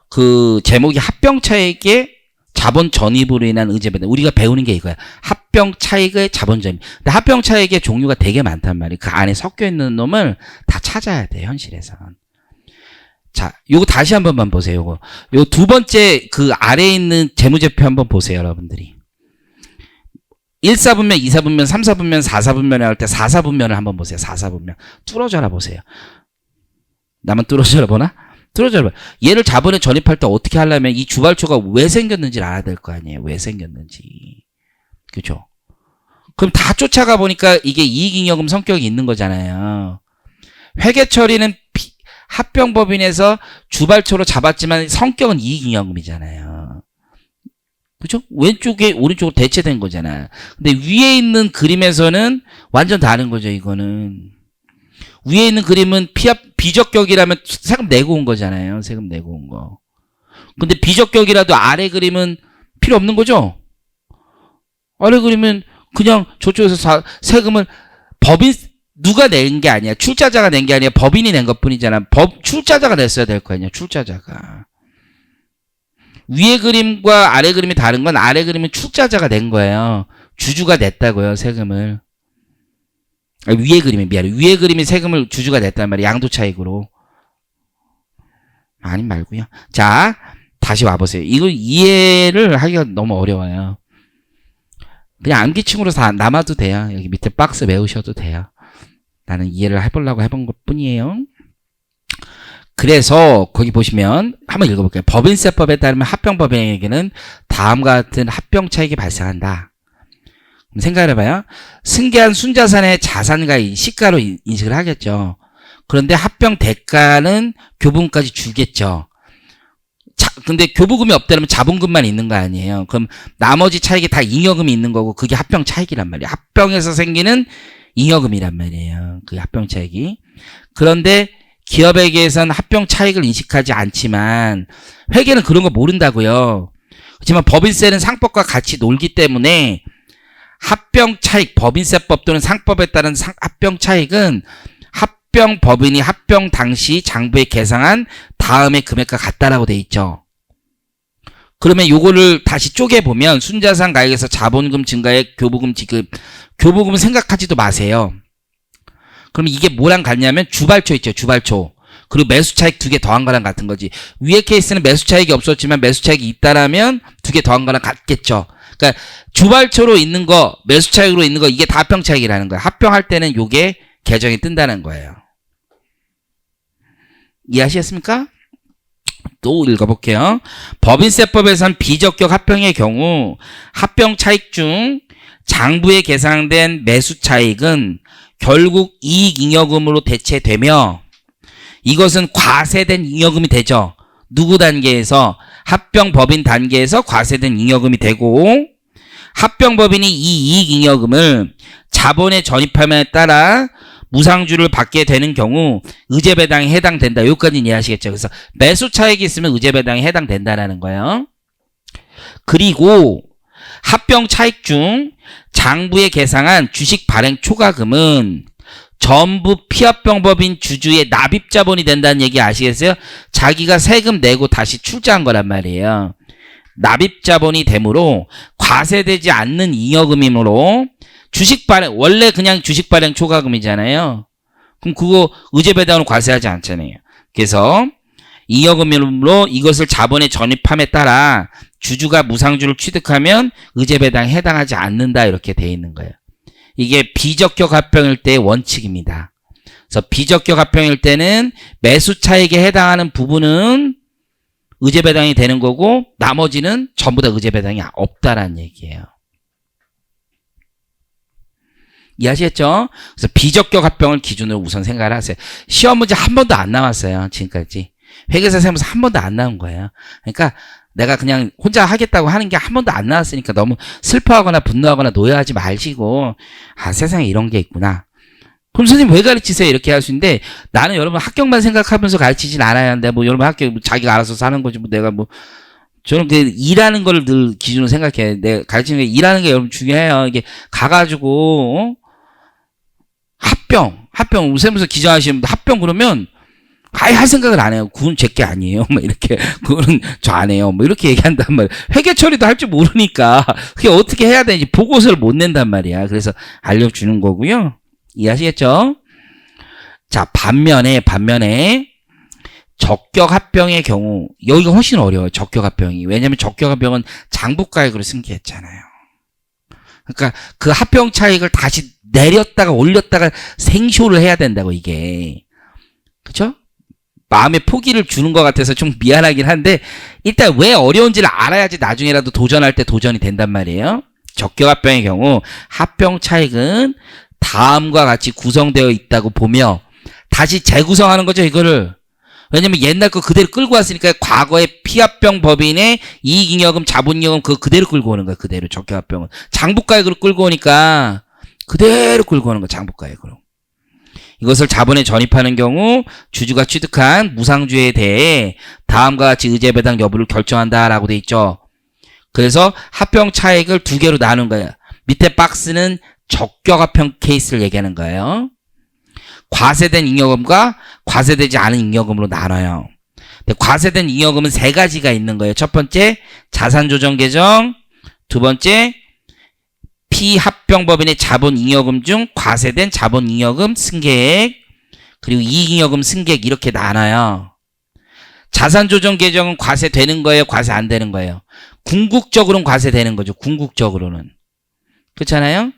그 제목이 합병차익의 자본 전입으로 인한 의제 배당. 우리가 배우는 게 이거야. 합병차익의 자본 전입. 근데 합병차익의 종류가 되게 많단 말이에요. 그 안에 섞여 있는 놈을 다 찾아야 돼, 현실에선. 자, 요거 다시 한 번만 보세요. 요거. 요 2번째 그 아래에 있는 재무제표 한번 보세요, 여러분들이. 1사분면, 2사분면, 3사분면, 4사분면을 할 때 4사분면을 한번 보세요. 4사분면. 뚫어져라 보세요. 나만 뚫어져라 보나? 뚫어져라. 얘를 자본에 전입할 때 어떻게 하려면 이 주발초가 왜 생겼는지를 알아야 될 거 아니에요. 왜 생겼는지. 그죠? 그럼 다 쫓아가 보니까 이게 이익잉여금 성격이 있는 거잖아요. 회계처리는 합병법인에서 주발초로 잡았지만 성격은 이익잉여금이잖아요. 그죠? 왼쪽에 오른쪽으로 대체된 거잖아요. 근데 위에 있는 그림에서는 완전 다른 거죠, 이거는. 위에 있는 그림은 비적격이라면 세금 내고 온 거잖아요. 세금 내고 온 거. 근데 비적격이라도 아래 그림은 필요 없는 거죠? 아래 그림은 그냥 저쪽에서 세금을 누가 낸 게 아니야. 출자자가 낸 게 아니야. 법인이 낸 것 뿐이잖아. 출자자가 냈어야 될 거 아니야. 출자자가. 위에 그림과 아래 그림이 다른 건 아래 그림은 출자자가 낸 거예요. 주주가 냈다고요, 세금을. 위에 그림이 미안해. 위에 그림이 세금을 주주가 냈단 말이에요. 양도차익으로. 아니 말고요. 자, 다시 와보세요. 이거 이해를 하기가 너무 어려워요. 그냥 암기층으로 다 남아도 돼요. 여기 밑에 박스 외우셔도 돼요. 나는 이해를 해보려고 해본 것 뿐이에요. 그래서 거기 보시면 한번 읽어볼게요. 법인세법에 따르면 합병법인에게는 다음과 같은 합병차익이 발생한다. 생각해봐요. 승계한 순자산의 자산가인 시가로 인식을 하겠죠. 그런데 합병 대가는 교부금까지 주겠죠. 근데 교부금이 없다면 자본금만 있는 거 아니에요. 그럼 나머지 차익이 다 잉여금이 있는 거고 그게 합병 차익이란 말이에요. 합병에서 생기는 잉여금이란 말이에요. 그 합병 차익이. 그런데 기업에게선 합병 차익을 인식하지 않지만 회계는 그런 거 모른다고요. 하지만 법인세는 상법과 같이 놀기 때문에 합병 차익, 법인세법 또는 상법에 따른 합병 차익은 합병 법인이 합병 당시 장부에 계상한 다음의 금액과 같다라고 돼 있죠. 그러면 요거를 다시 쪼개보면 순자산 가액에서 자본금 증가액, 교부금 지급. 교부금은 생각하지도 마세요. 그럼 이게 뭐랑 같냐면 주발초 있죠. 주발초. 그리고 매수차익 2개 더한 거랑 같은 거지. 위의 케이스는 매수차익이 없었지만 매수차익이 있다라면 2개 더한 거랑 같겠죠. 그러니까 주발초로 있는 거, 매수차익으로 있는 거, 이게 다 합병차익이라는 거예요. 합병할 때는 요게 계정이 뜬다는 거예요. 이해하시겠습니까? 또 읽어볼게요. 법인세법에선 비적격 합병의 경우 합병 차익 중 장부에 계상된 매수 차익은 결국 이익잉여금으로 대체되며 이것은 과세된 잉여금이 되죠. 누구 단계에서? 합병법인 단계에서 과세된 잉여금이 되고 합병법인이 이 이익잉여금을 자본에 전입함에 따라 무상주를 받게 되는 경우 의제배당에 해당된다. 여기까지는 이해하시겠죠? 그래서 매수 차익이 있으면 의제배당에 해당된다라는 거예요. 그리고 합병 차익 중 장부에 계상한 주식 발행 초과금은 전부 피합병법인 주주의 납입자본이 된다는 얘기 아시겠어요? 자기가 세금 내고 다시 출자한 거란 말이에요. 납입자본이 되므로 과세되지 않는 잉여금이므로 주식 발행, 원래 그냥 주식 발행 초과금이잖아요. 그럼 그거 의제배당으로 과세하지 않잖아요. 그래서 잉여금으로 이것을 자본에 전입함에 따라 주주가 무상주를 취득하면 의제배당에 해당하지 않는다. 이렇게 돼 있는 거예요. 이게 비적격 합병일 때의 원칙입니다. 그래서 비적격 합병일 때는 매수 차익에 해당하는 부분은 의제배당이 되는 거고 나머지는 전부 다 의제배당이 없다라는 얘기예요. 이해하시겠죠? 그래서 비적격 합병을 기준으로 우선 생각을 하세요. 시험 문제 한 번도 안 나왔어요. 지금까지. 회계사 세무서 한 번도 안 나온 거예요. 그러니까 내가 그냥 혼자 하겠다고 하는 게 한 번도 안 나왔으니까 너무 슬퍼하거나 분노하거나 노여하지 마시고 아 세상에 이런 게 있구나. 그럼 선생님 왜 가르치세요? 이렇게 할 수 있는데 나는 여러분 합격만 생각하면서 가르치진 않아야 하는데 뭐 여러분 합격 자기가 알아서 사는 거지 뭐 내가 뭐 저는 그 일하는 거를 늘 기준으로 생각해. 내가 가르치는 게 일하는 게 여러분 중요해요. 이게 가가지고 합병 세무서 기자하시는 분들 합병 그러면 아예 할 생각을 안 해요. 그건 제게 아니에요. 뭐 이렇게 그거는 저 안 해요. 뭐 이렇게 얘기한단 말이에요. 회계 처리도 할 줄 모르니까 그게 어떻게 해야 되는지 보고서를 못 낸단 말이야. 그래서 알려주는 거고요. 이해하시겠죠? 자, 반면에 적격 합병의 경우 여기가 훨씬 어려워요. 적격 합병이. 왜냐하면 적격 합병은 장부가액으로 승계했잖아요. 그러니까 그 합병 차익을 다시 내렸다가 올렸다가 생쇼를 해야 된다고 이게. 그죠? 마음의 포기를 주는 것 같아서 좀 미안하긴 한데 일단 왜 어려운지를 알아야지 나중에라도 도전할 때 도전이 된단 말이에요. 적격 합병의 경우 합병 차익은 다음과 같이 구성되어 있다고 보며 다시 재구성하는 거죠. 이거를. 왜냐면 옛날 거 그대로 끌고 왔으니까 과거의 피합병 법인의 이익잉여금, 자본잉여금 그거 그대로 끌고 오는 거야. 그대로 적격 합병은. 장부가액으로 끌고 오니까 그대로 끌고 오는 거야. 장부가액으로. 이것을 자본에 전입하는 경우 주주가 취득한 무상주에 대해 다음과 같이 의제배당 여부를 결정한다라고 돼 있죠. 그래서 합병 차익을 2개로 나눈 거예요. 밑에 박스는 적격 합병 케이스를 얘기하는 거예요. 과세된 잉여금과 과세되지 않은 잉여금으로 나눠요. 근데 과세된 잉여금은 3가지가 있는 거예요. 첫 번째 자산조정 계정, 두 번째 피합병법인의 자본잉여금 중 과세된 자본잉여금 승계액, 그리고 이익잉여금 승계액 이렇게 나눠요. 자산조정 계정은 과세되는 거예요? 과세 안 되는 거예요? 궁극적으로는 과세되는 거죠. 궁극적으로는. 그렇잖아요?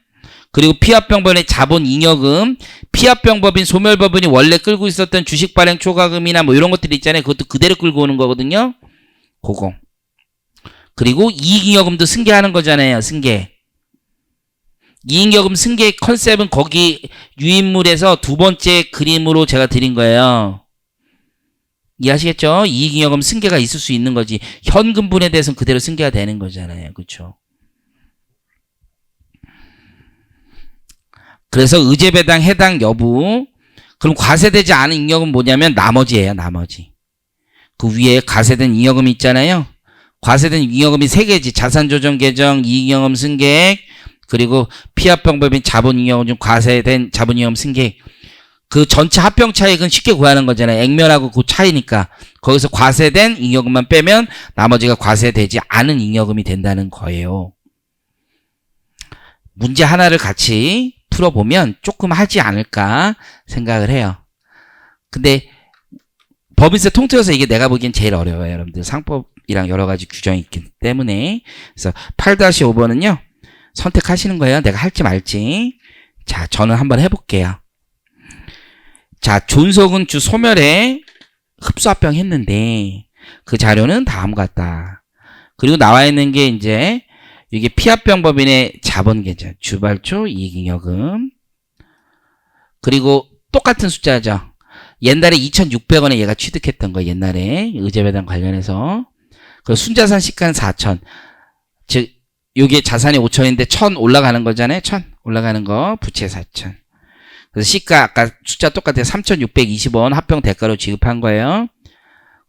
그리고 피합병법인의 자본잉여금, 피합병법인 소멸법인이 원래 끌고 있었던 주식발행 초과금이나 뭐 이런 것들이 있잖아요. 그것도 그대로 끌고 오는 거거든요. 그거. 그리고 이익잉여금도 승계하는 거잖아요. 승계. 이익잉여금 승계 컨셉은 거기 유인물에서 2번째 그림으로 제가 드린 거예요. 이해하시겠죠? 이익잉여금 승계가 있을 수 있는 거지. 현금분에 대해서는 그대로 승계가 되는 거잖아요. 그렇죠? 그래서 의제배당 해당 여부. 그럼 과세되지 않은 잉여금은 뭐냐면 나머지예요. 나머지. 그 위에 과세된 잉여금이 있잖아요. 과세된 잉여금이 3개지. 자산조정 계정, 이익잉여금 승계액, 그리고 피합병법인 자본잉여금 중 과세된 자본잉여금 승계액. 그 전체 합병 차익은 쉽게 구하는 거잖아요. 액면하고 그 차이니까. 거기서 과세된 잉여금만 빼면 나머지가 과세되지 않은 잉여금이 된다는 거예요. 문제 하나를 같이 풀어보면 조금 하지 않을까 생각을 해요. 근데 법인세 통틀어서 이게 내가 보기엔 제일 어려워요. 여러분들 상법이랑 여러 가지 규정이 있기 때문에. 그래서 8-5번은요. 선택하시는 거예요. 내가 할지 말지. 자, 저는 한번 해볼게요. 자, 존속은 주 소멸에 흡수합병 했는데 그 자료는 다음과 같다. 그리고 나와 있는 게 이제 이게 피합병 법인의 자본계좌, 주발초, 이익잉여금. 그리고 똑같은 숫자죠. 옛날에 2,600원에 얘가 취득했던 거, 옛날에 의제배당 관련해서. 그리고 순자산 시가는 4,000. 즉 요게 자산이 5,000인데 1,000 올라가는 거잖아요. 1,000 올라가는 거, 부채 4,000. 그래서 시가 아까 숫자 똑같아요. 3,620원 합병 대가로 지급한 거예요.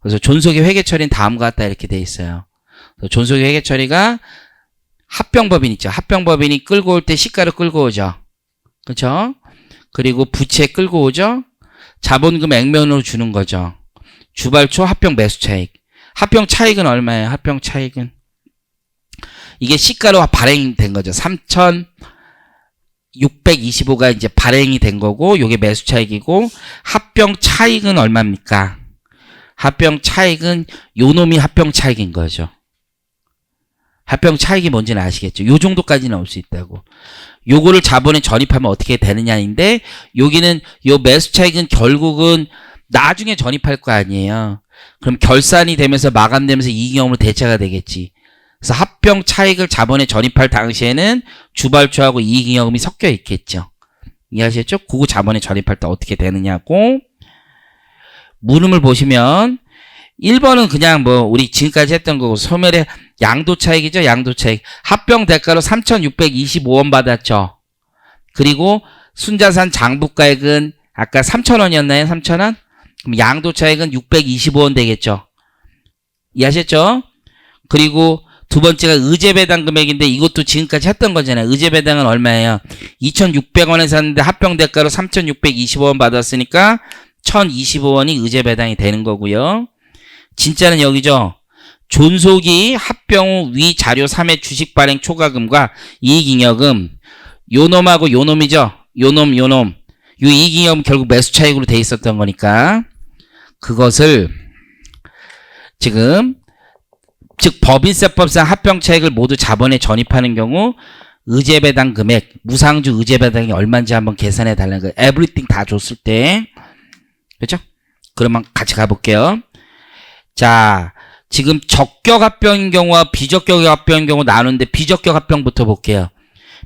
그래서 존속의 회계 처리는 다음과 같다 이렇게 돼 있어요. 존속의 회계 처리가 합병법인 있죠. 합병법인이 끌고 올 때 시가를 끌고 오죠. 그렇죠? 그리고 부채 끌고 오죠. 자본금 액면으로 주는 거죠. 주발초 합병 매수 차익. 합병 차익은 얼마예요? 합병 차익은 이게 시가로 발행된 거죠. 3,625가 이제 발행이 된 거고 요게 매수 차익이고 합병 차익은 얼마입니까? 합병 차익은 요놈이 합병 차익인 거죠. 합병 차익이 뭔지는 아시겠죠? 요 정도까지는 올 수 있다고. 요거를 자본에 전입하면 어떻게 되느냐인데 여기는 요 매수 차익은 결국은 나중에 전입할 거 아니에요. 그럼 결산이 되면서 마감되면서 이익잉여금으로 대체가 되겠지. 그래서 합병 차익을 자본에 전입할 당시에는 주발초하고 이익잉여금이 섞여 있겠죠. 이해하셨죠? 그거 자본에 전입할 때 어떻게 되느냐고. 물음을 보시면 1번은 그냥 뭐 우리 지금까지 했던 거고 소멸의 양도차익이죠. 양도차익. 합병 대가로 3,625원 받았죠. 그리고 순자산 장부가액은 아까 3,000원이었나요? 3,000원? 그럼 양도차익은 625원 되겠죠. 이해하셨죠? 그리고 두 번째가 의제배당 금액인데 이것도 지금까지 했던 거잖아요. 의제배당은 얼마예요? 2,600원에 샀는데 합병 대가로 3,625원 받았으니까 1,025원이 의제배당이 되는 거고요. 진짜는 여기죠. 존속이 합병 후 위 자료 3의 주식 발행 초과금과 이익잉여금 요놈하고 요놈이죠. 요놈 요 이익잉여금 결국 매수 차익으로 돼 있었던 거니까 그것을 지금 즉 법인세법상 합병 차익을 모두 자본에 전입하는 경우 의제배당 금액 무상주 의제배당이 얼마인지 한번 계산해 달라는 거예요. 에브리띵 다 줬을 때. 그렇죠? 그러면 같이 가볼게요. 자, 지금 적격 합병인 경우와 비적격 합병인 경우 나누는데 비적격 합병부터 볼게요.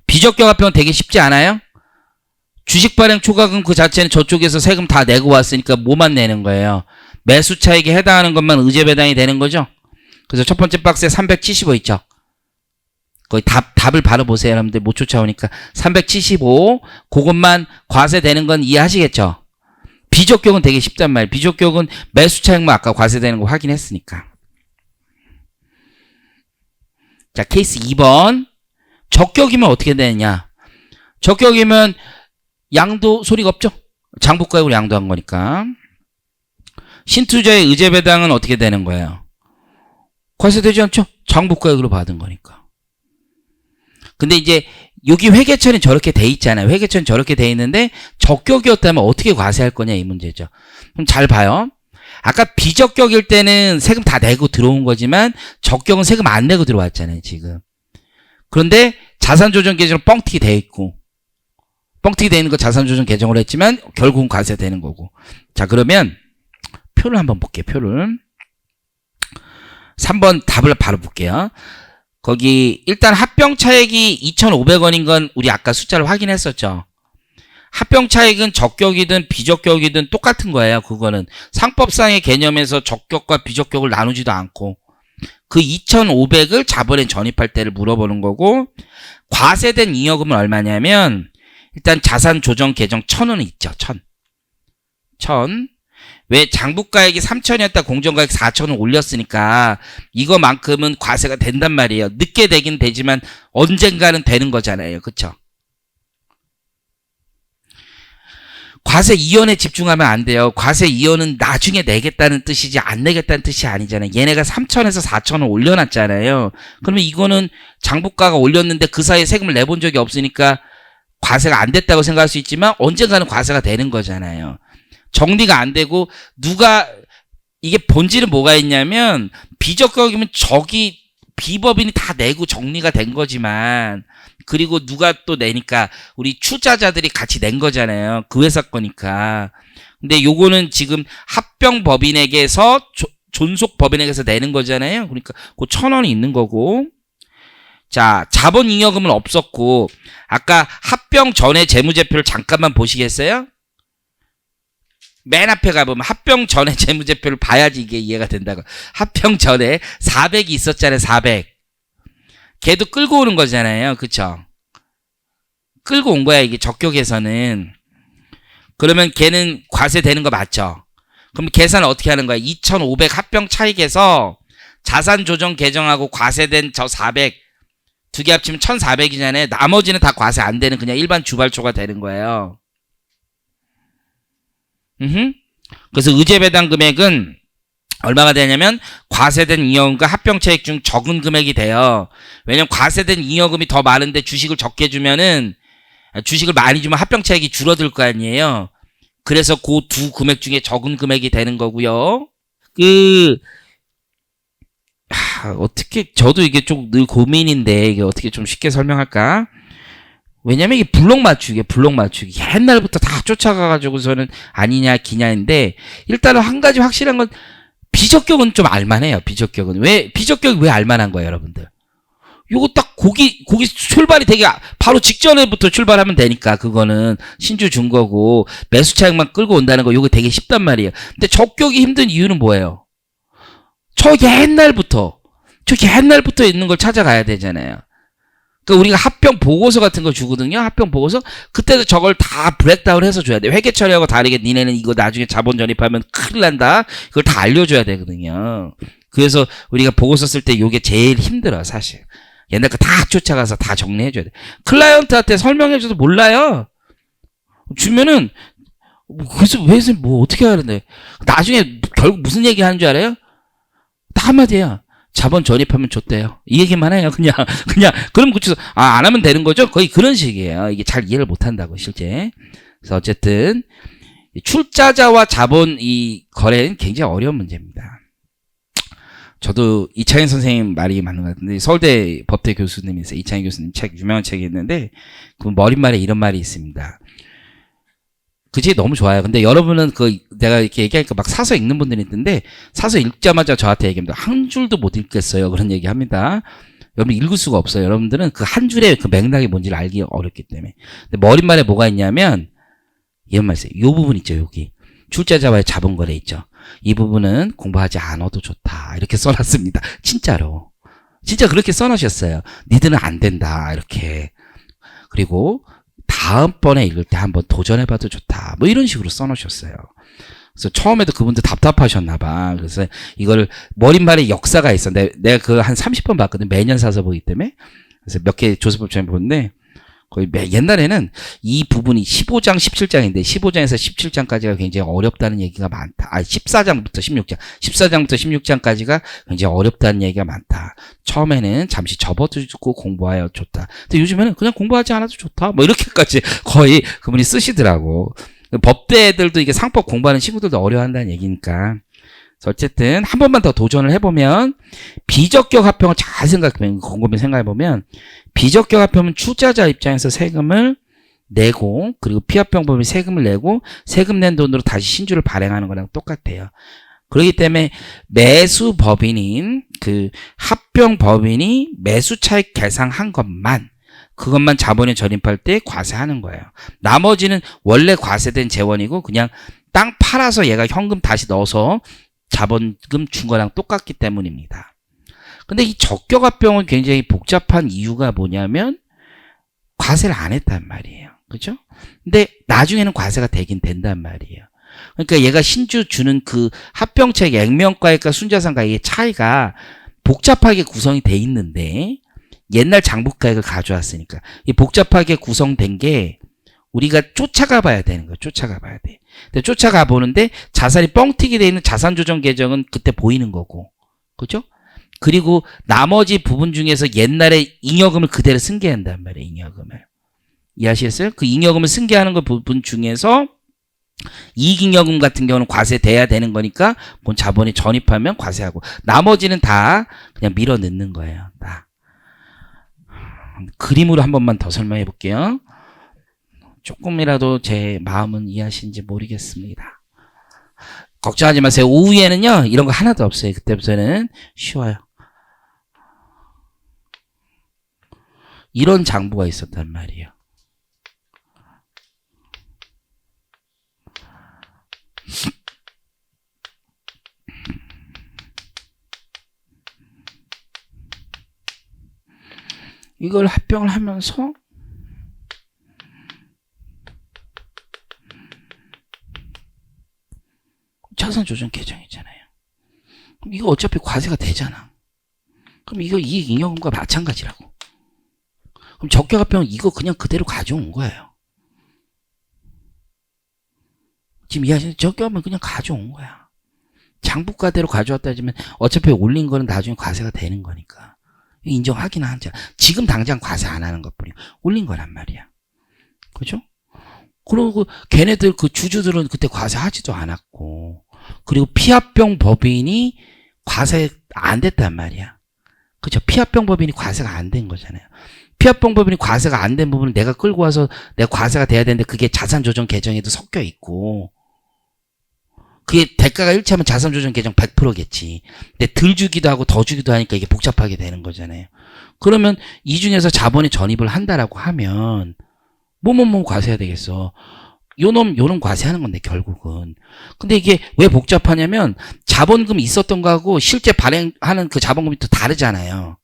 비적격 합병은 되게 쉽지 않아요? 주식 발행 초과금 그 자체는 저쪽에서 세금 다 내고 왔으니까 뭐만 내는 거예요? 매수 차익에 해당하는 것만 의제배당이 되는 거죠? 그래서 첫 번째 박스에 375 있죠? 거의 답을 바로 보세요. 여러분들 못 쫓아오니까. 375, 그것만 과세되는 건 이해하시겠죠? 비적격은 되게 쉽단 말이에요. 비적격은 매수 차익만 아까 과세되는 거 확인했으니까. 자, 케이스 2번. 적격이면 어떻게 되느냐? 적격이면 양도 소리가 없죠? 장부가액으로 양도한 거니까. 신투자의 의제배당은 어떻게 되는 거예요? 과세되지 않죠? 장부가액으로 받은 거니까. 근데 이제 여기 회계처리는 저렇게 돼 있잖아요. 회계처리는 저렇게 돼 있는데 적격이었다면 어떻게 과세할 거냐 이 문제죠. 그럼 잘 봐요. 아까 비적격일 때는 세금 다 내고 들어온 거지만 적격은 세금 안 내고 들어왔잖아요. 지금. 그런데 자산조정 계정은 뻥튀기 돼 있고 뻥튀기 돼 있는 거 자산조정 계정으로 했지만 결국은 과세되는 거고. 자, 그러면 표를 한번 볼게요. 표를. 3번 답을 바로 볼게요. 거기 일단 합병 차익이 2,500원인 건 우리 아까 숫자를 확인했었죠. 합병 차익은 적격이든 비적격이든 똑같은 거예요. 그거는 상법상의 개념에서 적격과 비적격을 나누지도 않고 그 2,500을 자본에 전입할 때를 물어보는 거고 과세된 잉여금은 얼마냐면 일단 자산조정 계정 1,000원은 있죠. 1,000. 왜 장부가액이 3,000이었다 공정가액 4,000을 올렸으니까 이거만큼은 과세가 된단 말이에요. 늦게 되긴 되지만 언젠가는 되는 거잖아요. 그쵸? 과세 이연에 집중하면 안 돼요. 과세 이연은 나중에 내겠다는 뜻이지 안 내겠다는 뜻이 아니잖아요. 얘네가 3천에서 4천원 올려놨잖아요. 그러면 이거는 장부가가 올렸는데 그 사이에 세금을 내본 적이 없으니까 과세가 안 됐다고 생각할 수 있지만 언젠가는 과세가 되는 거잖아요. 정리가 안 되고 이게 본질은 뭐가 있냐면 비적격이면 저기 비법인이 다 내고 정리가 된 거지만 그리고 누가 또 내니까 우리 출자자들이 같이 낸 거잖아요. 그 회사 거니까. 근데 요거는 지금 합병법인에게서 존속법인에게서 내는 거잖아요. 그러니까 그 1,000원이 있는 거고. 자, 자본잉여금은 없었고 아까 합병 전에 재무제표를 잠깐만 보시겠어요? 맨 앞에 가보면 합병 전에 재무제표를 봐야지 이게 이해가 된다고. 합병 전에 400이 있었잖아요. 400. 걔도 끌고 오는 거잖아요. 그쵸? 끌고 온 거야 이게 적격에서는. 그러면 걔는 과세되는 거 맞죠? 그럼 계산을 어떻게 하는 거야? 2,500 합병 차익에서 자산 조정 개정하고 과세된 저 400 두 개 합치면 1,400이잖아요. 나머지는 다 과세 안 되는 그냥 일반 주발초가 되는 거예요. 그래서 의제배당 금액은 얼마가 되냐면 과세된 잉여금과 합병차익 중 적은 금액이 돼요. 왜냐면 과세된 잉여금이 더 많은데 주식을 적게 주면은 주식을 많이 주면 합병차익이 줄어들 거 아니에요. 그래서 그 두 금액 중에 적은 금액이 되는 거고요. 어떻게 저도 이게 좀 늘 고민인데 이게 어떻게 좀 쉽게 설명할까? 왜냐면 이게 블록 맞추기. 옛날부터 다 쫓아가가지고서는 아니냐, 기냐인데, 일단은 한 가지 확실한 건, 비적격은 좀 알만해요, 비적격은. 비적격이 왜 알만한 거예요, 여러분들? 요거 딱 거기 출발이 되게 바로 직전에부터 출발하면 되니까, 그거는 신주 준 거고, 매수 차익만 끌고 온다는 거, 요거 되게 쉽단 말이에요. 근데 적격이 힘든 이유는 뭐예요? 저 옛날부터 있는 걸 찾아가야 되잖아요. 그러니까 우리가 합병 보고서 같은 거 주거든요. 합병 보고서. 그때도 저걸 다 브렉다운 해서 줘야 돼. 회계 처리하고 다르게 니네는 이거 나중에 자본 전입하면 큰일 난다. 그걸 다 알려줘야 되거든요. 그래서 우리가 보고서 쓸 때 이게 제일 힘들어 사실. 옛날 거 다 쫓아가서 다 정리해줘야 돼. 클라이언트한테 설명해줘도 몰라요. 주면은 그래서 왜 뭐 어떻게 하는데 나중에 결국 무슨 얘기 하는 줄 알아요? 다 한마디야. 자본 전입하면 좋대요. 이 얘기만 해요. 그냥 그럼 그쳐서 안 하면 되는 거죠? 거의 그런 식이에요. 이게 잘 이해를 못 한다고 실제. 그래서 어쨌든 출자자와 자본 이 거래는 굉장히 어려운 문제입니다. 저도 이창현 선생님 말이 맞는 것 같은데 서울대 법대 교수님이 있어요. 이창현 교수님 책 유명한 책이 있는데 그 머릿말에 이런 말이 있습니다. 그 책 너무 좋아요. 근데 여러분은 내가 이렇게 얘기하니까 막 사서 읽는 분들이 있는데 사서 읽자마자 저한테 얘기합니다. 한 줄도 못 읽겠어요. 그런 얘기 합니다. 여러분 읽을 수가 없어요. 여러분들은 그 한 줄의 그 맥락이 뭔지를 알기 어렵기 때문에. 근데 머릿말에 뭐가 있냐면 이런 말 있어요. 이 부분 있죠. 여기. 출자자와의 자본거래 있죠. 이 부분은 공부하지 않아도 좋다. 이렇게 써놨습니다. 진짜로. 진짜 그렇게 써놓으셨어요. 니들은 안 된다. 이렇게. 그리고 다음번에 읽을 때 한번 도전해봐도 좋다. 뭐 이런 식으로 써놓으셨어요. 그래서 처음에도 그분들 답답하셨나봐. 그래서 이거를 머릿말에 역사가 있어. 내가 그거 한 30번 봤거든. 매년 사서 보기 때문에. 그래서 몇 개 조세법정에 보는데 거의 옛날에는 이 부분이 15장, 17장인데 15장에서 17장까지가 굉장히 어렵다는 얘기가 많다. 14장부터 16장, 14장부터 16장까지가 굉장히 어렵다는 얘기가 많다. 처음에는 잠시 접어두고 공부하여 좋다. 근데 요즘에는 그냥 공부하지 않아도 좋다. 뭐 이렇게까지 거의 그분이 쓰시더라고. 법대 애들도 이게 상법 공부하는 친구들도 어려워한다는 얘기니까. 어쨌든 한 번만 더 도전을 해보면 비적격 합병을 잘 생각해보면 곰곰이 생각해보면 비적격 합병은 출자자 입장에서 세금을 내고 그리고 피합병법이 세금을 내고 세금 낸 돈으로 다시 신주를 발행하는 거랑 똑같아요. 그렇기 때문에 매수법인인 그 합병법인이 매수차익 계상한 것만 그것만 자본에 전입할 때 과세하는 거예요. 나머지는 원래 과세된 재원이고 그냥 땅 팔아서 얘가 현금 다시 넣어서 자본금 준 거랑 똑같기 때문입니다. 근데 이 적격합병은 굉장히 복잡한 이유가 뭐냐면 과세를 안 했단 말이에요. 그죠? 근데 나중에는 과세가 되긴 된단 말이에요. 그러니까 얘가 신주 주는 그 합병차익 액면가액과 순자산가액의 차이가 복잡하게 구성이 돼 있는데 옛날 장부가액을 가져왔으니까 이 복잡하게 구성된 게 우리가 쫓아가 봐야 되는 거예요. 쫓아가 봐야 돼. 근데 쫓아가 보는데 자산이 뻥튀기 돼 있는 자산조정 계정은 그때 보이는 거고. 그죠? 그리고 나머지 부분 중에서 옛날에 잉여금을 그대로 승계한단 말이에요. 잉여금을. 이해하시겠어요? 그 잉여금을 승계하는 그 부분 중에서 이익잉여금 같은 경우는 과세돼야 되는 거니까 본 자본이 전입하면 과세하고 나머지는 다 그냥 밀어 넣는 거예요. 다. 그림으로 한 번만 더 설명해 볼게요. 조금이라도 제 마음은 이해하시는지 모르겠습니다. 걱정하지 마세요. 오후에는요 이런 거 하나도 없어요. 그때부터는 쉬워요. 이런 장부가 있었단 말이에요. 이걸 합병을 하면서 자산조정 계정이잖아요. 그럼 이거 어차피 과세가 되잖아. 그럼 이거 이익잉여금과 마찬가지라고. 그럼 적격합병은 이거 그냥 그대로 가져온 거예요. 지금 이해하시는 적격하면 그냥 가져온 거야. 장부가대로 가져왔다 하지만 어차피 올린 거는 나중에 과세가 되는 거니까. 인정하긴 하죠. 지금 당장 과세 안 하는 것뿐이고 올린 거란 말이야. 그죠? 그리고 걔네들 그 주주들은 그때 과세하지도 않았고 그리고 피합병 법인이 과세 안 됐단 말이야. 그죠? 피합병 법인이 과세가 안 된 거잖아요. 피합병 법인이 과세가 안 된 부분을 내가 끌고 와서 내가 과세가 돼야 되는데 그게 자산조정 계정에도 섞여 있고 그게 대가가 일치하면 자산조정 계정 100%겠지. 근데 덜 주기도 하고 더 주기도 하니까 이게 복잡하게 되는 거잖아요. 그러면 이 중에서 자본이 전입을 한다라고 하면 뭐뭐 과세해야 되겠어. 요놈 과세하는 건데 결국은. 근데 이게 왜 복잡하냐면 자본금 있었던 거하고 실제 발행하는 그 자본금이 또 다르잖아요.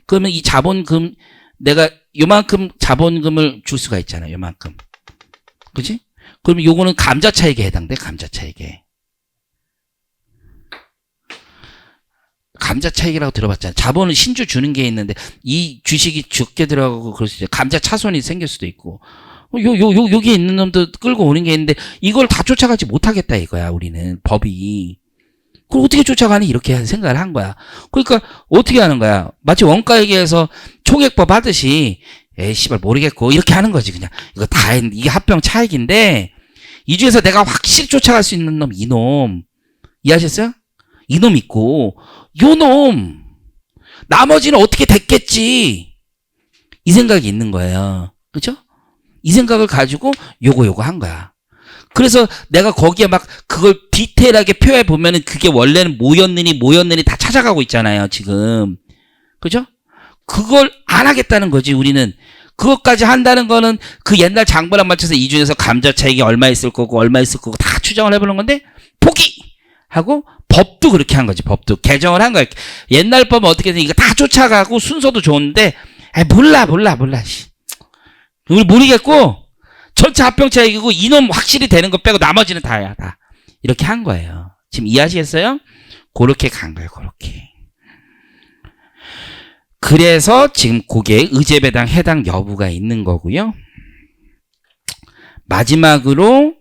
그러면 이 자본금 내가 요만큼 자본금을 줄 수가 있잖아요. 요만큼. 그치? 그러면 요거는 감자차익에 해당돼. 감자차익에. 감자차익이라고 들어봤잖아요. 자본을 신주 주는 게 있는데 이 주식이 적게 들어가고 그럴 수 있어요. 감자 차손이 생길 수도 있고 여기 있는 놈도 끌고 오는 게 있는데 이걸 다 쫓아가지 못하겠다 이거야. 우리는 법이. 그걸 어떻게 쫓아가니 이렇게 생각을 한 거야. 그러니까 어떻게 하는 거야. 마치 원가회계에서 총액법 하듯이 에이 씨발 모르겠고 이렇게 하는 거지. 그냥 이거 다 이게 합병 차익인데 이 중에서 내가 확실히 쫓아갈 수 있는 놈 이놈 이해하셨어요? 이놈 있고 요놈 나머지는 어떻게 됐겠지 이 생각이 있는 거예요. 그죠? 이 생각을 가지고 요거 한 거야. 그래서 내가 거기에 막 그걸 디테일하게 표해 보면은 그게 원래는 뭐였느니 다 찾아가고 있잖아요 지금. 그죠? 그걸 안 하겠다는 거지 우리는. 그것까지 한다는 거는 그 옛날 장부랑 맞춰서 이 중에서 감자 차익이 얼마 있을 거고 다 추정을 해보는 건데 포기! 하고 법도 그렇게 한 거지. 법도 개정을 한 거야. 옛날 법은 어떻게 돼? 이거 다 쫓아가고 순서도 좋은데 몰라 우리 모르겠고 전체 합병 차익이고 이놈 확실히 되는 거 빼고 나머지는 다야. 다 이렇게 한 거예요. 지금 이해하시겠어요? 그렇게 간 거예요. 그렇게. 그래서 지금 그게 의제배당 해당 여부가 있는 거고요. 마지막으로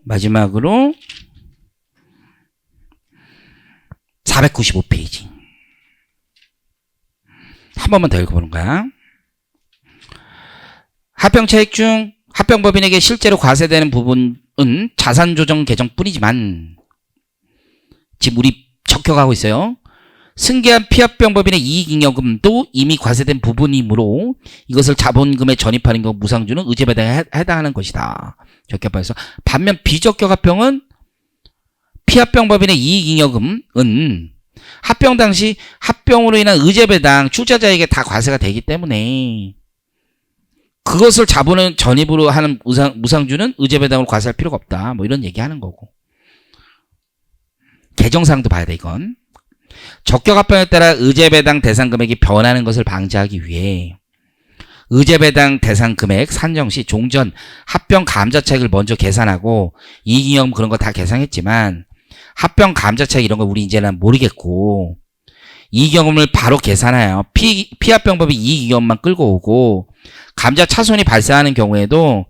495페이지. 한 번만 더 읽어보는 거야. 합병차익 중 합병법인에게 실제로 과세되는 부분은 자산조정 계정뿐이지만 지금 우리 적혀가고 있어요. 승계한 피합병법인의 이익잉여금도 이미 과세된 부분이므로 이것을 자본금에 전입하는 경우 무상주는 의제배당에 해당하는 것이다. 적격합병에서 반면 비적격합병은 피합병법인의 이익잉여금은 합병 당시 합병으로 인한 의제배당 출자자에게 다 과세가 되기 때문에 그것을 자본을 전입으로 하는 무상주는 의제배당으로 과세할 필요가 없다. 뭐 이런 얘기하는 거고. 개정사항도 봐야 돼 이건. 적격합병에 따라 의제배당 대상 금액이 변하는 것을 방지하기 위해 의제배당 대상 금액 산정 시 종전 합병 감자차익을 먼저 계산하고 이익잉여금 그런 거 다 계산했지만 합병 감자차익 이런 거 우리 이제는 모르겠고 이익잉여금을 바로 계산해요. 피합병법이 이익잉여금만 끌고 오고 감자 차손이 발생하는 경우에도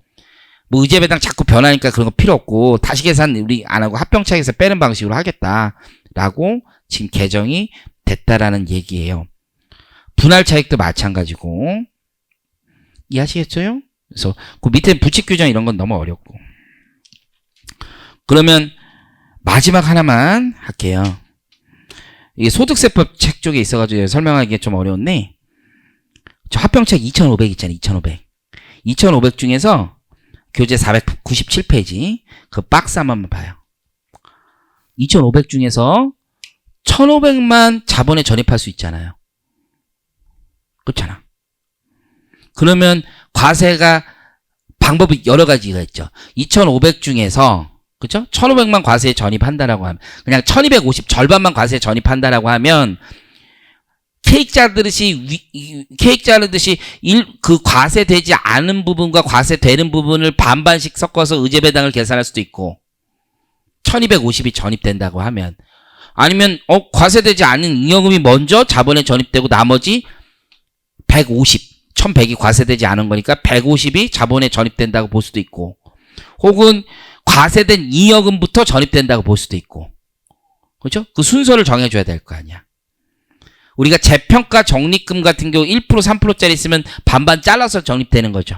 뭐 의제배당 자꾸 변하니까 그런 거 필요 없고 다시 계산 우리 안 하고 합병차익에서 빼는 방식으로 하겠다라고 지금 개정이 됐다라는 얘기예요. 분할 차익도 마찬가지고 이해하시겠어요? 그래서 그 밑에 부칙 규정 이런 건 너무 어렵고. 그러면 마지막 하나만 할게요. 이게 소득세법 책 쪽에 있어가지고 설명하기가 좀 어려운데, 저 합병책 2,500 있잖아요. 2,500. 2,500 중에서 교재 497페이지 그 박스 한번 봐요. 2,500 중에서 1,500만 자본에 전입할 수 있잖아요. 그렇잖아. 그러면 과세가 방법이 여러 가지가 있죠. 2,500 중에서 그렇죠? 1,500만 과세에 전입한다라고 하면 그냥 1,250 절반만 과세에 전입한다라고 하면 케이크 자르듯이 그 과세되지 않은 부분과 과세되는 부분을 반반씩 섞어서 의제배당을 계산할 수도 있고 1,250이 전입된다고 하면 아니면 과세되지 않은 잉여금이 먼저 자본에 전입되고 나머지 150, 1,100이 과세되지 않은 거니까 150이 자본에 전입된다고 볼 수도 있고 혹은 과세된 잉여금부터 전입된다고 볼 수도 있고 그렇죠? 그 순서를 정해줘야 될 거 아니야. 우리가 재평가 적립금 같은 경우 1% 3%짜리 있으면 반반 잘라서 적립되는 거죠.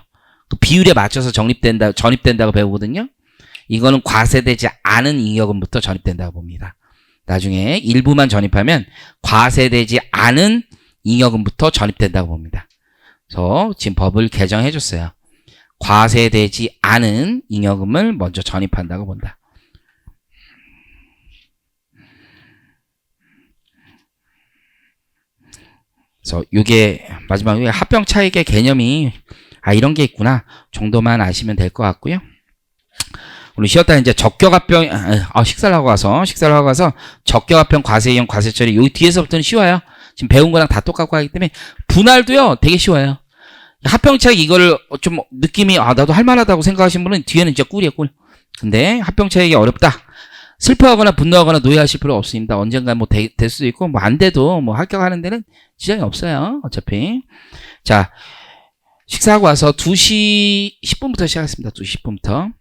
그 비율에 맞춰서 전입된다고 배우거든요. 이거는 과세되지 않은 잉여금부터 전입된다고 봅니다. 나중에 일부만 전입하면 과세되지 않은 잉여금부터 전입된다고 봅니다. 그래서 지금 법을 개정해 줬어요. 과세되지 않은 잉여금을 먼저 전입한다고 본다. 그래서 이게 마지막에 합병차익의 개념이 이런 게 있구나 정도만 아시면 될 것 같고요. 우리 쉬었다 이제 적격합병 식사를 하고 가서 적격합병 과세이용 과세처리 여기 뒤에서부터는 쉬워요. 지금 배운 거랑 다 똑같고 하기 때문에 분할도요 되게 쉬워요. 합병차익 이거를 좀 느낌이 나도 할만하다고 생각하시는 분은 뒤에는 진짜 꿀이에요 꿀. 근데 합병차익이 어렵다. 슬퍼하거나 분노하거나 노예하실 필요 없습니다. 언젠가 뭐 될 수도 있고 뭐 안 돼도 뭐 합격하는 데는 지장이 없어요. 어차피. 자, 식사하고 와서 2시 10분부터 시작했습니다. 2시 10분부터.